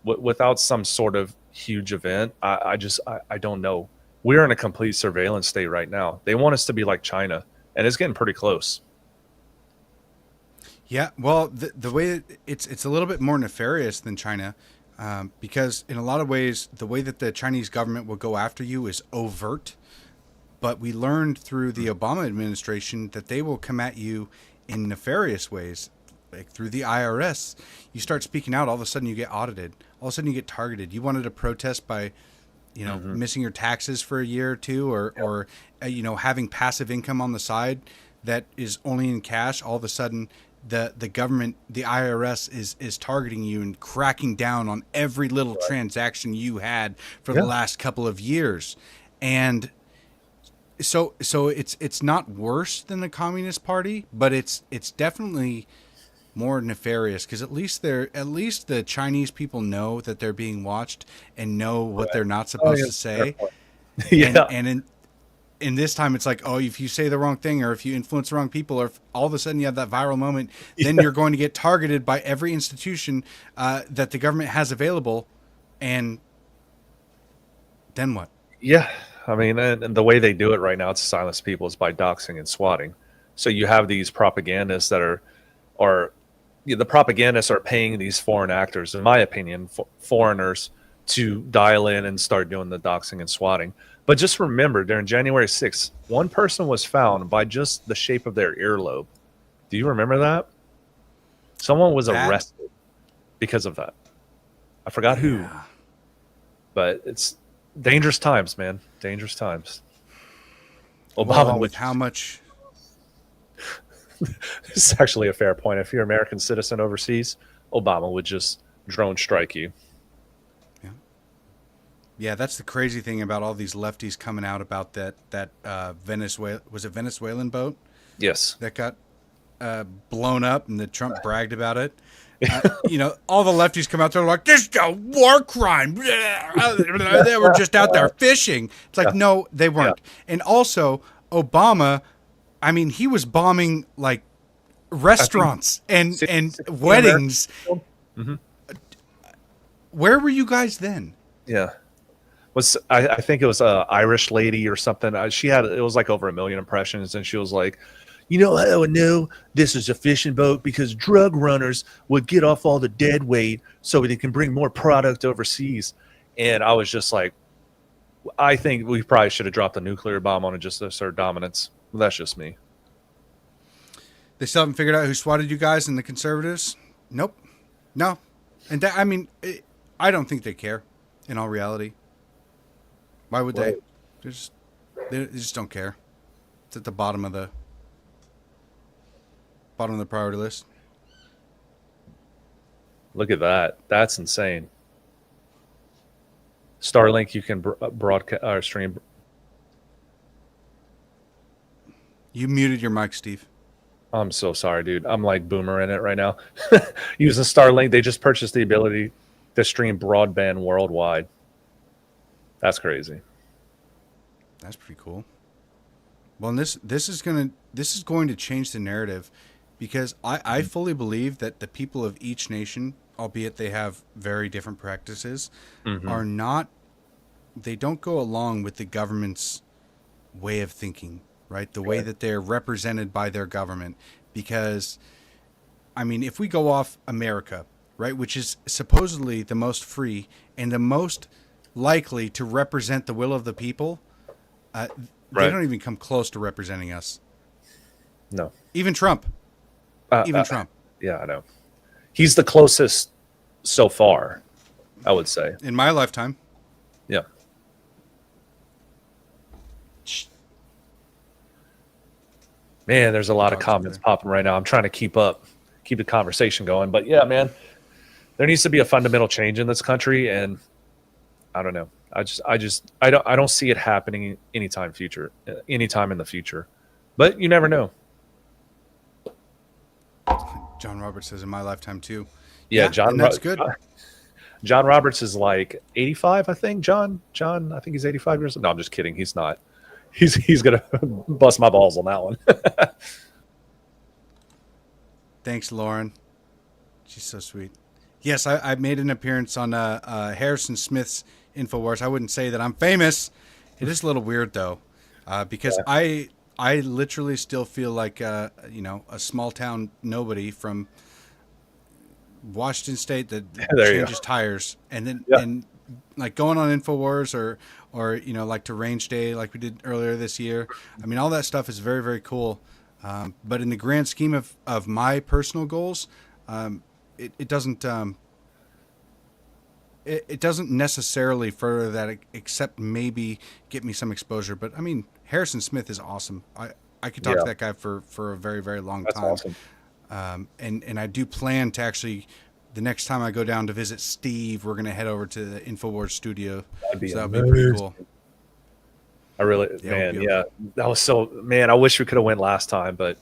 without some sort of huge event, I don't know. We're in a complete surveillance state right now. They want us to be like China, and it's getting pretty close. Yeah, well, the way it's a little bit more nefarious than China. Because in a lot of ways, the way that the Chinese government will go after you is overt. But we learned through the Obama administration that they will come at you in nefarious ways, like through the IRS. You start speaking out, all of a sudden you get audited. All of a sudden you get targeted. You wanted to protest by, missing your taxes for a year or two, or having passive income on the side that is only in cash. All of a sudden, the government, the IRS is targeting you and cracking down on every little transaction you had for the last couple of years. And so it's not worse than the Communist Party, but it's definitely more nefarious, because at least the Chinese people know that they're being watched and know what they're not supposed to say. And in this time, it's like, if you say the wrong thing, or if you influence the wrong people, or if all of a sudden you have that viral moment, then you're going to get targeted by every institution that the government has available. And then what? Yeah. I mean, and the way they do it right now to silence people is by doxing and swatting. So you have these propagandists that the propagandists are paying these foreign actors, in my opinion, foreigners, to dial in and start doing the doxing and swatting. But just remember, during January 6th, one person was found by just the shape of their earlobe. Do you remember that? Someone was arrested because of that. I forgot who. But it's dangerous times, man. Dangerous times. Obama with how much... It's actually a fair point. If you're an American citizen overseas, Obama would just drone strike you. Yeah, that's the crazy thing about all these lefties coming out about that Venezuelan boat? Yes. That got blown up, and that Trump bragged about it. All the lefties come out there like, this is a war crime. They were just out there fishing. It's like, no, they weren't. Yeah. And also, Obama, I mean, he was bombing like restaurants and weddings. Mm-hmm. Where were you guys then? Yeah. I think it was a Irish lady or something. It was like over 1 million impressions, and she was like, how I would know this is a fishing boat? Because drug runners would get off all the dead weight so they can bring more product overseas. And I was just like, I think we probably should have dropped a nuclear bomb on it just to assert dominance. That's just me. They still haven't figured out who swatted you guys and the conservatives? Nope. No. And that, I mean, I don't think they care, in all reality. Why would they? They just don't care. It's at the bottom of the priority list. Look at that. That's insane. Starlink, you can broadcast or stream. You muted your mic, Steve. I'm so sorry, dude. I'm like boomer in it right now. Using Starlink, they just purchased the ability to stream broadband worldwide. That's crazy. That's pretty cool. Well, and this is going to change the narrative, because I fully believe that the people of each nation, albeit they have very different practices, are not. They don't go along with the government's way of thinking. Right? The way that they're represented by their government. Because, I mean, if we go off America, right, which is supposedly the most free and the most likely to represent the will of the people, they don't even come close to representing us. No. Even Trump. Trump. Yeah, I know. He's the closest so far, I would say. In my lifetime. Yeah. Man, there's a lot of comments popping right now. I'm trying to keep the conversation going. But yeah, man, there needs to be a fundamental change in this country, and I don't know. I don't see it happening anytime in the future. But you never know. John Roberts says in my lifetime too. Yeah, that's good. John Roberts is like 85, I think. John, I think he's 85 years old. No, I'm just kidding. He's not. He's gonna bust my balls on that one. Thanks, Lauren. She's so sweet. Yes, I made an appearance on Harrison Smith's InfoWars. I wouldn't say that I'm famous. It is a little weird though, because I literally still feel like a small town nobody from Washington State that changes tires, and then and like going on InfoWars or like to Range Day like we did earlier this year. I mean, all that stuff is very, very cool. But in the grand scheme of my personal goals, it doesn't it doesn't necessarily further that, except maybe get me some exposure. But I mean, Harrison Smith is awesome. I could talk to that guy for a very, very long time. Awesome. And I do plan to actually, the next time I go down to visit Steve, we're going to head over to the InfoWars studio. That'd be pretty cool. I really, that was I wish we could have went last time, but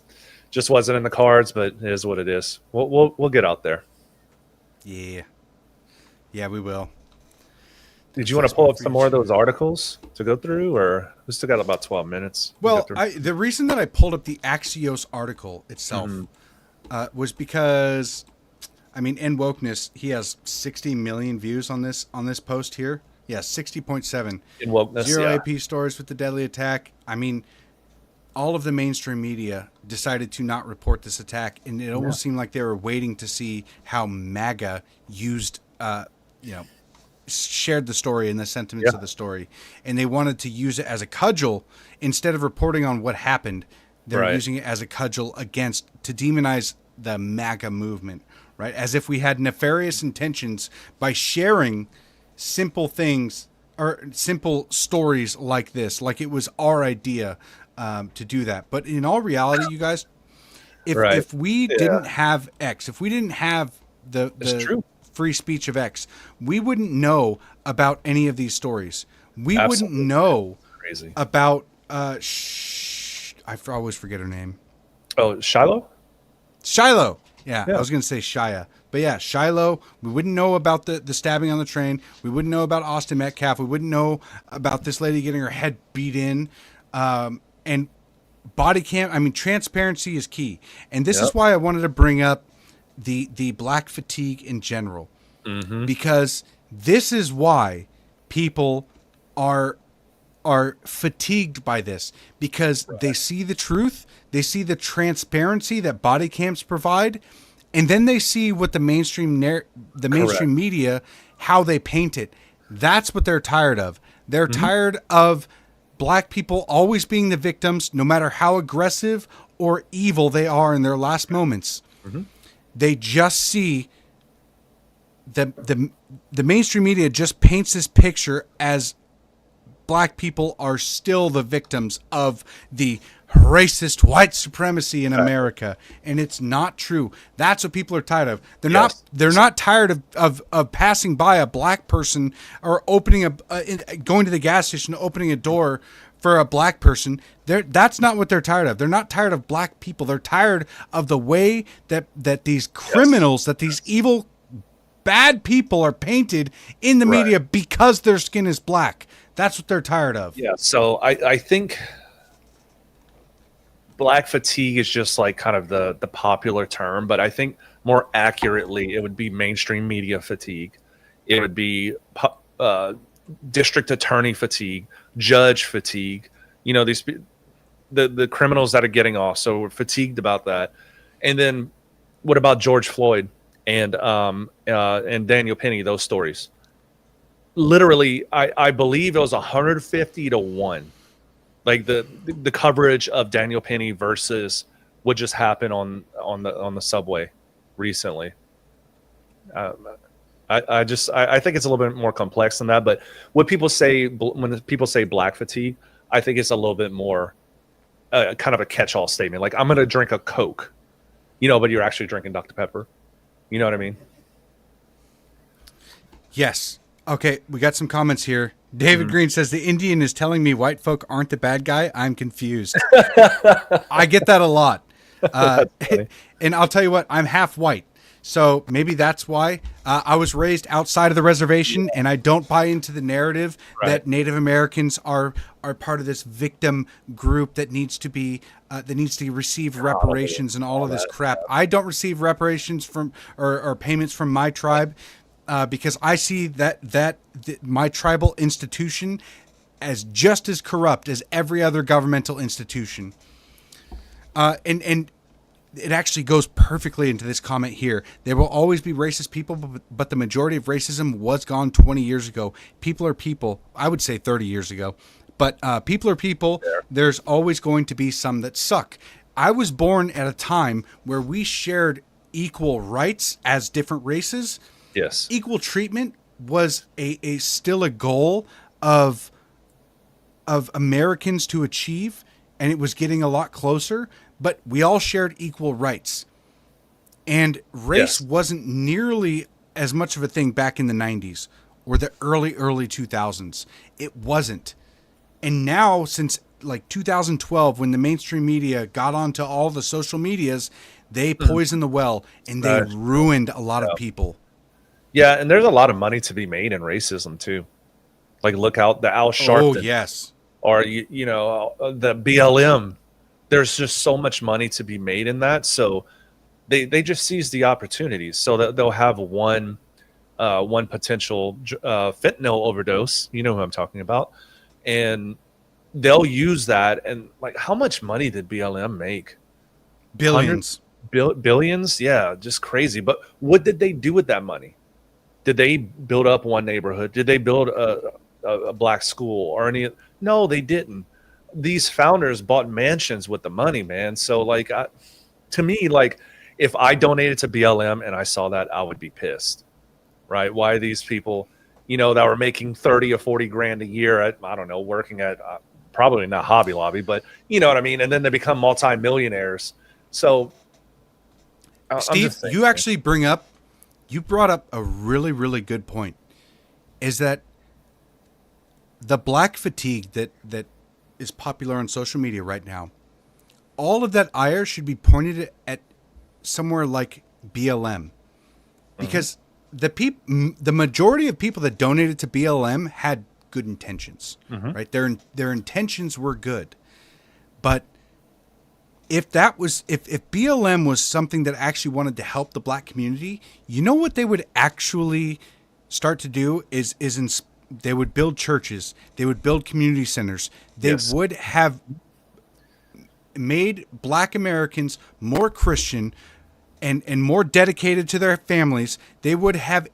just wasn't in the cards, but it is what it is. We'll get out there. Yeah, we will. Did you want to pull up some more of those articles to go through, or we still got about 12 minutes? Well, the reason that I pulled up the Axios article itself was because, I mean, in Wokeness, he has 60 million views on this post here. Yeah, 60.7. In Wokeness, Zero AP stories with the deadly attack. I mean, all of the mainstream media decided to not report this attack, and it almost seemed like they were waiting to see how MAGA used, shared the story and the sentiments of the story, and they wanted to use it as a cudgel instead of reporting on what happened. They're using it as a cudgel to demonize the MAGA movement, right? As if we had nefarious intentions by sharing simple things or simple stories like this, like it was our idea to do that. But in all reality, you guys, if we didn't have X, if we didn't have the free speech of X, we wouldn't know about any of these stories. We wouldn't know about I always forget her name. Oh, Shiloh? Shiloh. Yeah, I was going to say Shia. But yeah, Shiloh, we wouldn't know about the stabbing on the train. We wouldn't know about Austin Metcalf. We wouldn't know about this lady getting her head beat in. And body cam, I mean, transparency is key. And this is why I wanted to bring up the black fatigue in general. Because this is why people are fatigued by this, because they see the truth, they see the transparency that body cams provide, and then they see what the mainstream media, how they paint it. That's what they're tired of. They're tired of black people always being the victims, no matter how aggressive or evil they are in their last moments. They just see the mainstream media just paints this picture as black people are still the victims of the racist white supremacy in America, and it's not true. That's what people are tired of. They're not tired of passing by a black person or opening going to the gas station, opening a door for a black person. That's not what they're tired of. They're not tired of black people. They're tired of the way that these criminals, that these evil bad people are painted in the media because their skin is black. That's what they're tired of. Yeah. So I think black fatigue is just like kind of the popular term, but I think more accurately it would be mainstream media fatigue. It would be district attorney fatigue, judge fatigue. You know, the criminals that are getting off. So we're fatigued about that. And then what about George Floyd and Daniel Penny? Those stories. Literally, I believe it was 150 to 1. Like the coverage of Daniel Penny versus what just happened on the subway recently. I think it's a little bit more complex than that. But what people say when people say black fatigue, I think it's a little bit more kind of a catch-all statement. Like, I'm going to drink a Coke, but you're actually drinking Dr. Pepper. You know what I mean? Yes. Okay, we got some comments here. David Green says, the Indian is telling me white folk aren't the bad guy. I'm confused. I get that a lot. And I'll tell you what, I'm half white. So maybe that's why. I was raised outside of the reservation, and I don't buy into the narrative that Native Americans are part of this victim group that needs to receive reparations and all of this crap. I don't receive reparations from or payments from my tribe. Because I see that my tribal institution as just as corrupt as every other governmental institution. And it actually goes perfectly into this comment here. There will always be racist people, but the majority of racism was gone 20 years ago. People are people. I would say 30 years ago. But people are people. There's always going to be some that suck. I was born at a time where we shared equal rights as different races. Yes. Equal treatment was a still a goal of Americans to achieve, and it was getting a lot closer, but we all shared equal rights. And race wasn't nearly as much of a thing back in the 90s or the early 2000s. It wasn't. And now, since like 2012, when the mainstream media got onto all the social medias, they poisoned the well, and they ruined a lot of people. Yeah, and there's a lot of money to be made in racism too. Like, look out the Al Sharpton. Oh yes. Or the BLM. There's just so much money to be made in that. So they just seize the opportunities. So that they'll have one potential fentanyl overdose. You know who I'm talking about, and they'll use that. And like, how much money did BLM make? Billions. Billions. Yeah, just crazy. But what did they do with that money? Did they build up one neighborhood? Did they build a black school or any? No, they didn't. These founders bought mansions with the money, man. So like, to me, like, if I donated to BLM and I saw that, I would be pissed, right? Why these people, that were making 30 or 40 grand a year at, I don't know, working at probably not Hobby Lobby, but you know what I mean? And then they become multimillionaires. So Steve, you actually you brought up a really, really good point, is that the black fatigue that is popular on social media right now, all of that ire should be pointed at somewhere like BLM, because the majority of people that donated to BLM had good intentions, right? Their intentions were good, but if BLM was something that actually wanted to help the black community, you know what they would actually start to do is they would build churches, they would build community centers, they would have made black Americans more Christian and more dedicated to their families. They would have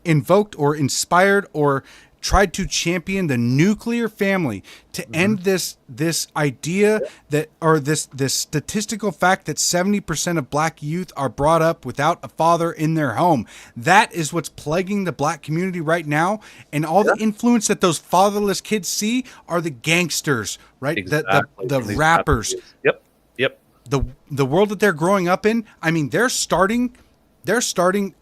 invoked or inspired or tried to champion the nuclear family to end this idea that, or this statistical fact that 70% of black youth are brought up without a father in their home. That is what's plaguing the black community right now, and all the influence that those fatherless kids see are the gangsters, right? Exactly. The rappers. Yep. The world that they're growing up in. I mean, they're starting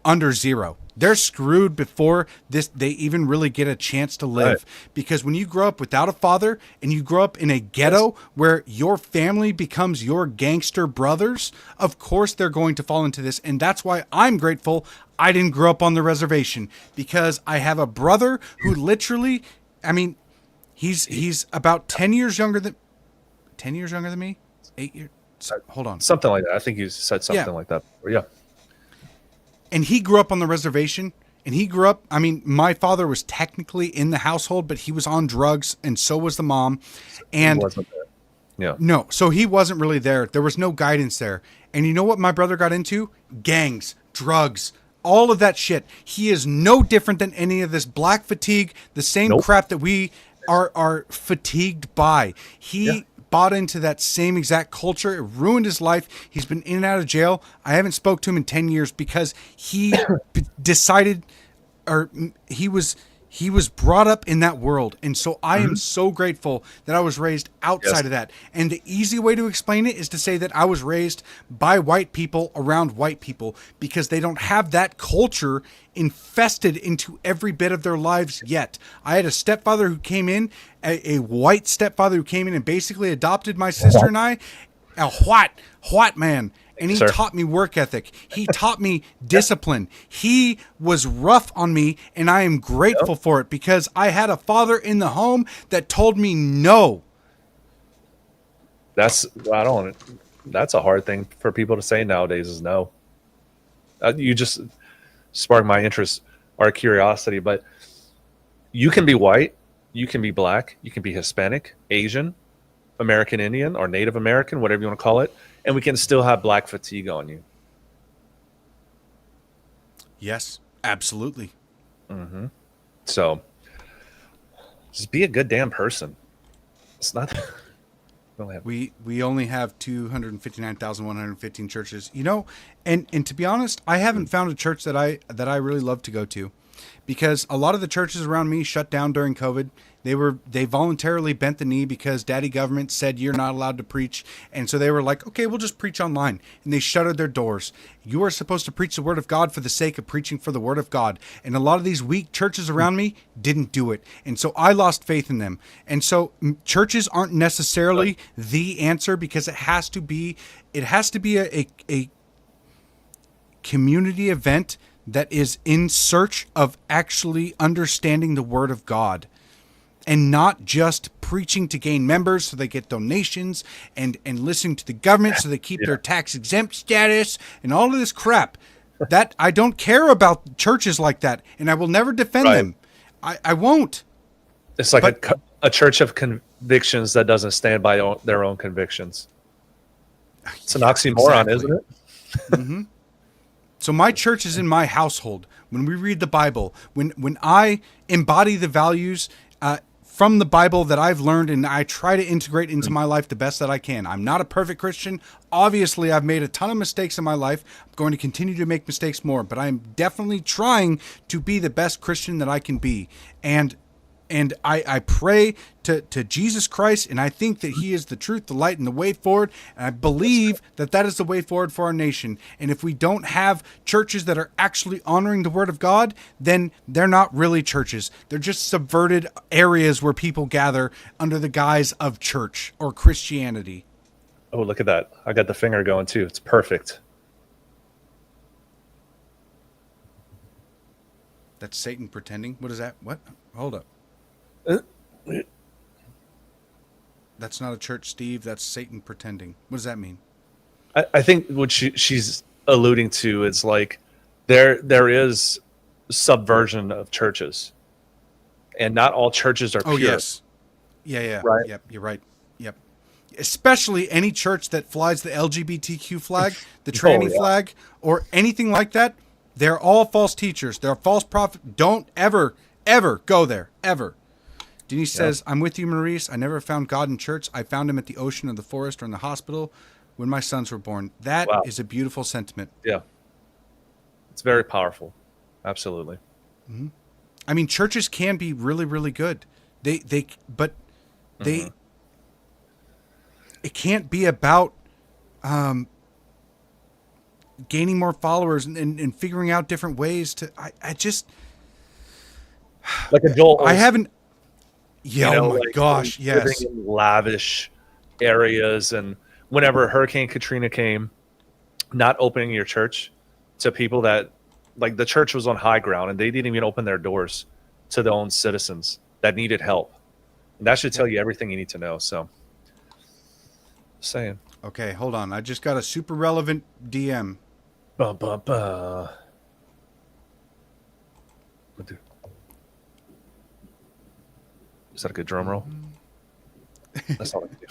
under zero. They're screwed before they even really get a chance to live. Right. Because when you grow up without a father and you grow up in a ghetto where your family becomes your gangster brothers, of course they're going to fall into this. And that's why I'm grateful I didn't grow up on the reservation, because I have a brother who literally, I mean, he's about 10 years younger than me. 8 years. Hold on. Something like that. I think you said something like that before. Yeah. And he grew up on the reservation, and he grew up, I mean, my father was technically in the household, but he was on drugs, and so was the mom. And He wasn't there. Yeah. no, so he wasn't really there. There was no guidance there. And you know what my brother got into? Gangs, drugs, all of that shit. He is no different than any of this black fatigue, the same crap that we are fatigued by. He bought into that same exact culture. It ruined his life. He's been in and out of jail. I haven't spoke to him in 10 years because he decided, or he was brought up in that world. And so I am so grateful that I was raised outside of that. And the easy way to explain it is to say that I was raised by white people around white people, because they don't have that culture infested into every bit of their lives yet. I had a stepfather who came in, a white stepfather who came in and basically adopted my sister and I, a white man. And he taught me work ethic. He taught me discipline. He was rough on me, and I am grateful for it, because I had a father in the home that told me no. That's a hard thing for people to say nowadays, is no. You just sparked my interest or curiosity, but you can be white, you can be black, you can be Hispanic, Asian, American Indian, or Native American, whatever you want to call it, and we can still have black fatigue on you. Yes, absolutely. So just be a good damn person. It's not. We only have 259,115 churches, you know, and to be honest, I haven't found a church that I really love to go to, because a lot of the churches around me shut down during COVID. They voluntarily bent the knee because daddy government said you're not allowed to preach. And so they were like, okay, we'll just preach online. And they shuttered their doors. You are supposed to preach the word of God for the sake of preaching for the word of God. And a lot of these weak churches around me didn't do it. And so I lost faith in them. And so churches aren't necessarily the answer, because it has to be a community event that is in search of actually understanding the word of God, and not just preaching to gain members so they get donations, and listening to the government so they keep their tax exempt status and all of this crap. That I don't care about churches like that, and I will never defend them. I won't. It's like a church of convictions that doesn't stand by their own convictions. It's an oxymoron, isn't it? So my church is in my household. When we read the Bible, when I embody the values from the Bible that I've learned, and I try to integrate into my life the best that I can. I'm not a perfect Christian. Obviously, I've made a ton of mistakes in my life. I'm going to continue to make mistakes more, but I'm definitely trying to be the best Christian that I can be. And I pray to Jesus Christ, and I think that he is the truth, the light, and the way forward. And I believe that is the way forward for our nation. And if we don't have churches that are actually honoring the word of God, then they're not really churches. They're just subverted areas where people gather under the guise of church or Christianity. Oh, look at that. I got the finger going too. It's perfect. That's Satan pretending. What is that? What? Hold up. That's not a church, Steve. That's Satan pretending. What does that mean? I think what she's alluding to is like there is subversion of churches, and not all churches are pure. Oh, yes. Yeah. Right? Yep, you're right. Yep. Especially any church that flies the LGBTQ flag, the tranny flag, or anything like that. They're all false teachers. They're false prophets. Don't ever ever go there, ever. Denise says, I'm with you, Maurice. I never found God in church. I found him at the ocean or the forest or in the hospital when my sons were born. That is a beautiful sentiment. Yeah. It's very powerful. Absolutely. I mean, churches can be really, really good. But it can't be about gaining more followers and figuring out different ways to. I just like a Joel. I haven't. Yeah. You know, oh my like gosh. Yes. living in lavish areas, and whenever Hurricane Katrina came, not opening your church to people that, like, the church was on high ground and they didn't even open their doors to their own citizens that needed help. And that should tell you everything you need to know. So, just saying. Okay, hold on. I just got a super relevant DM. Ba, ba, ba. Is that a good drum roll? That's all I can do.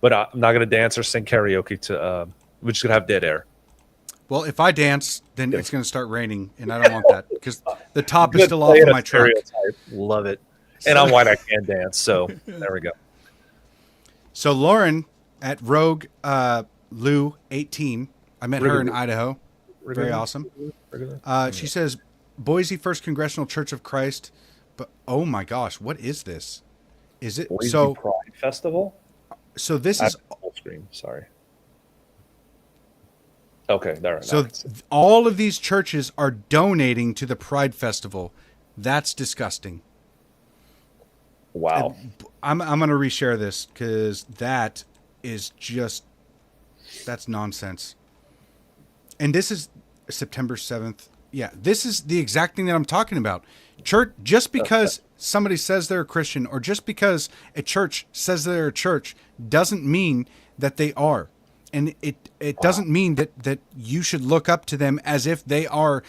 But I'm not going to dance or sing karaoke to. We're just going to have dead air. Well, if I dance, then it's going to start raining, and I don't want that because the top is Good still off play of in my a truck. stereotype. Love it. And I'm white. I can't dance. So there we go. So Lauren at Rogue Lou 18, I met her in Idaho. Very awesome. She says, Boise First Congressional Church of Christ. But oh my gosh, what is this? Is it Boise so? Pride Festival. So this is full screen. Sorry. Okay, there. So all of these churches are donating to the Pride Festival. That's disgusting. Wow. I'm going to reshare this because that is that's nonsense. And this is September 7th. Yeah, this is the exact thing that I'm talking about. Church, just because somebody says they're a Christian or just because a church says they're a church doesn't mean that they are. And it doesn't mean that you should look up to them as if they are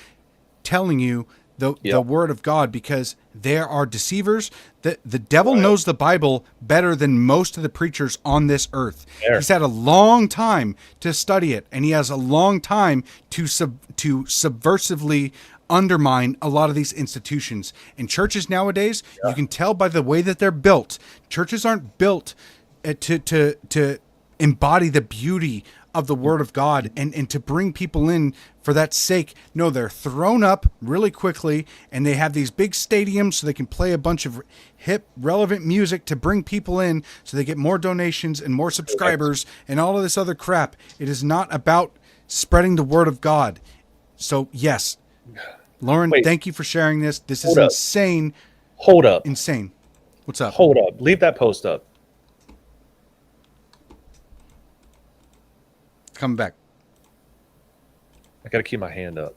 telling you the word of God, because there are deceivers. The devil knows the Bible better than most of the preachers on this earth. He's had a long time to study it, and he has a long time to subversively undermine a lot of these institutions. And churches nowadays, you can tell by the way that they're built. Churches aren't built to embody the beauty of the Word of God and to bring people in for that sake. No, they're thrown up really quickly, and they have these big stadiums so they can play a bunch of hip, relevant music to bring people in so they get more donations and more subscribers and all of this other crap. It is not about spreading the Word of God. So, yes, Lauren, thank you for sharing this. This is insane. Hold up. Insane. What's up? Hold up. Leave that post up. Coming back. I got to keep my hand up.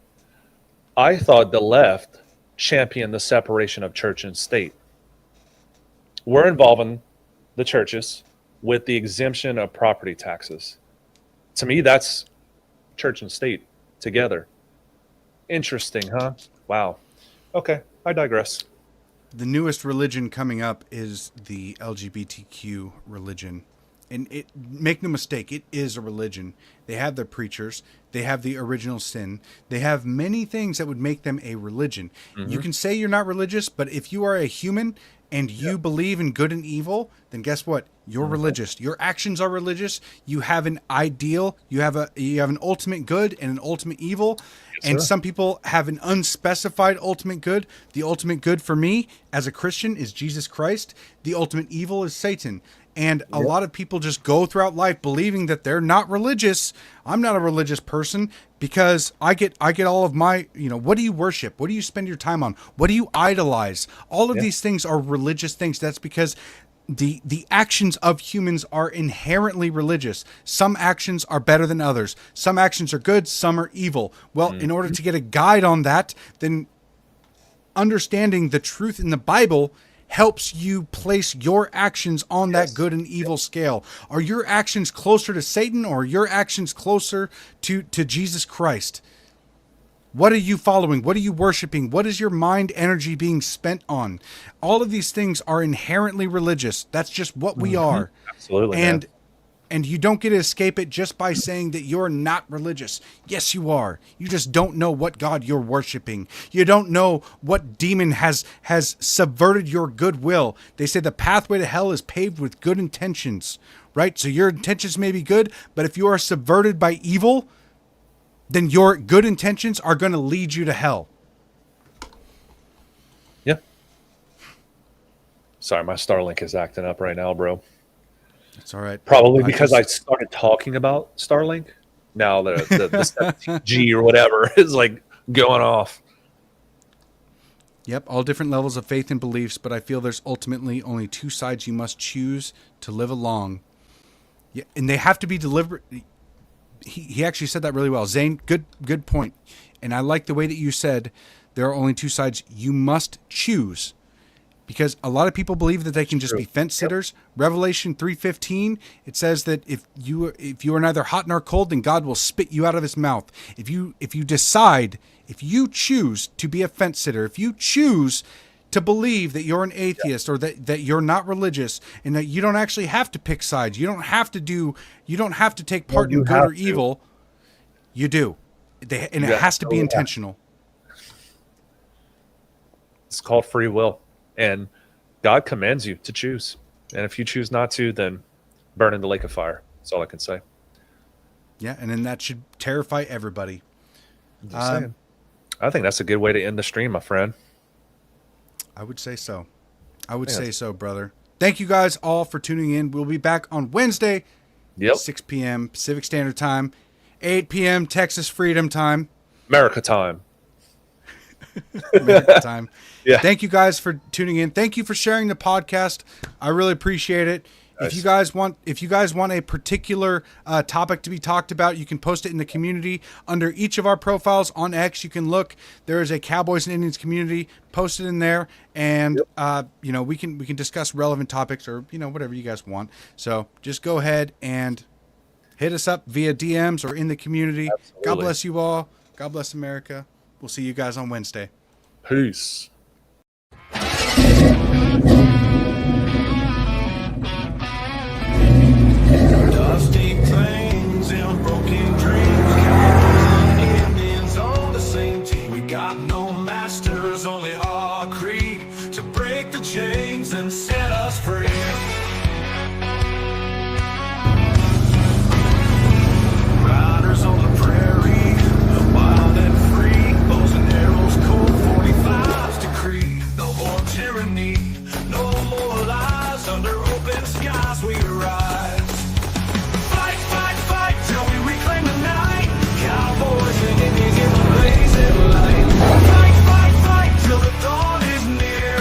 I thought the left championed the separation of church and state. We're involving the churches with the exemption of property taxes. To me, that's church and state together. Interesting, huh? Wow. Okay, I digress. The newest religion coming up is the LGBTQ religion. And make no mistake, it is a religion. They have their preachers. They have the original sin. They have many things that would make them a religion. Mm-hmm. You can say you're not religious, but if you are a human and you believe in good and evil, then guess what? You're religious. Your actions are religious. You have an ideal. You have an ultimate good and an ultimate evil. Yes, and some people have an unspecified ultimate good. The ultimate good for me as a Christian is Jesus Christ. The ultimate evil is Satan. And a lot of people just go throughout life believing that they're not religious. I'm not a religious person because I get all of my, what do you worship? What do you spend your time on? What do you idolize? All of these things are religious things. That's because the actions of humans are inherently religious. Some actions are better than others. Some actions are good, some are evil. Well, in order to get a guide on that, then understanding the truth in the Bible helps you place your actions on that good and evil scale. Are your actions closer to Satan or are your actions closer to Jesus Christ? What are you following? What are you worshiping? What is your mind energy being spent on? All of these things are inherently religious. That's just what we are. Absolutely. And And you don't get to escape it just by saying that you're not religious. Yes, you are. You just don't know what God you're worshiping. You don't know what demon has subverted your goodwill. They say the pathway to hell is paved with good intentions, right? So your intentions may be good, but if you are subverted by evil, then your good intentions are going to lead you to hell. Yeah. Sorry, my Starlink is acting up right now, bro. It's all right. Probably because I started talking about Starlink. Now the 17G or whatever is like going off. Yep, all different levels of faith and beliefs, but I feel there's ultimately only two sides you must choose to live along. Yeah, and they have to be deliberate. He actually said that really well. Zane, good point. And I like the way that you said there are only two sides you must choose. Because a lot of people believe that they can just be fence sitters. Yep. Revelation 3:15, it says that if you are neither hot nor cold, then God will spit you out of his mouth. If you choose to be a fence sitter, if you choose to believe that you're an atheist or that you're not religious and that you don't actually have to pick sides, you don't have to take part in good or evil, you do. And it has to be intentional. It's called free will. And God commands you to choose. And if you choose not to, then burn in the lake of fire. That's all I can say. Yeah, and then that should terrify everybody. I think that's a good way to end the stream, my friend. I would say so. I would say so, brother. Thank you guys all for tuning in. We'll be back on Wednesday, 6 p.m. Pacific Standard Time, 8 p.m. Texas Freedom Time. America time. America time. Yeah. Thank you guys for tuning in. Thank you for sharing the podcast. I really appreciate it. Nice. If you guys want a particular topic to be talked about, you can post it in the community under each of our profiles on X. You can look. There is a Cowboys and Indians community. Post it in there, and we can discuss relevant topics or whatever you guys want. So just go ahead and hit us up via DMs or in the community. Absolutely. God bless you all. God bless America. We'll see you guys on Wednesday. Peace. Dusty plains and broken dreams. Cowboys and Indians on the same team. We got no masters, only our creed to break the chains and set us free. Riders on the prairie, wild and free. Bows and arrows, cold 45's decree. No more tyranny, no more lies. Under open skies we rise. Fight, fight, fight till we reclaim the night. Cowboys and Indians in the blazing light. Fight, fight, fight till the dawn is near.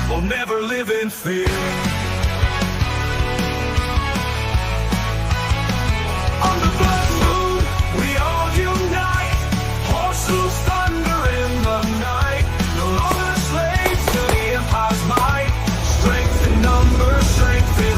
We'll never live in fear. On the blood moon, we all unite. Horse hooves thunder in the night. No longer slaves to the empire's might. Strength in numbers, strength in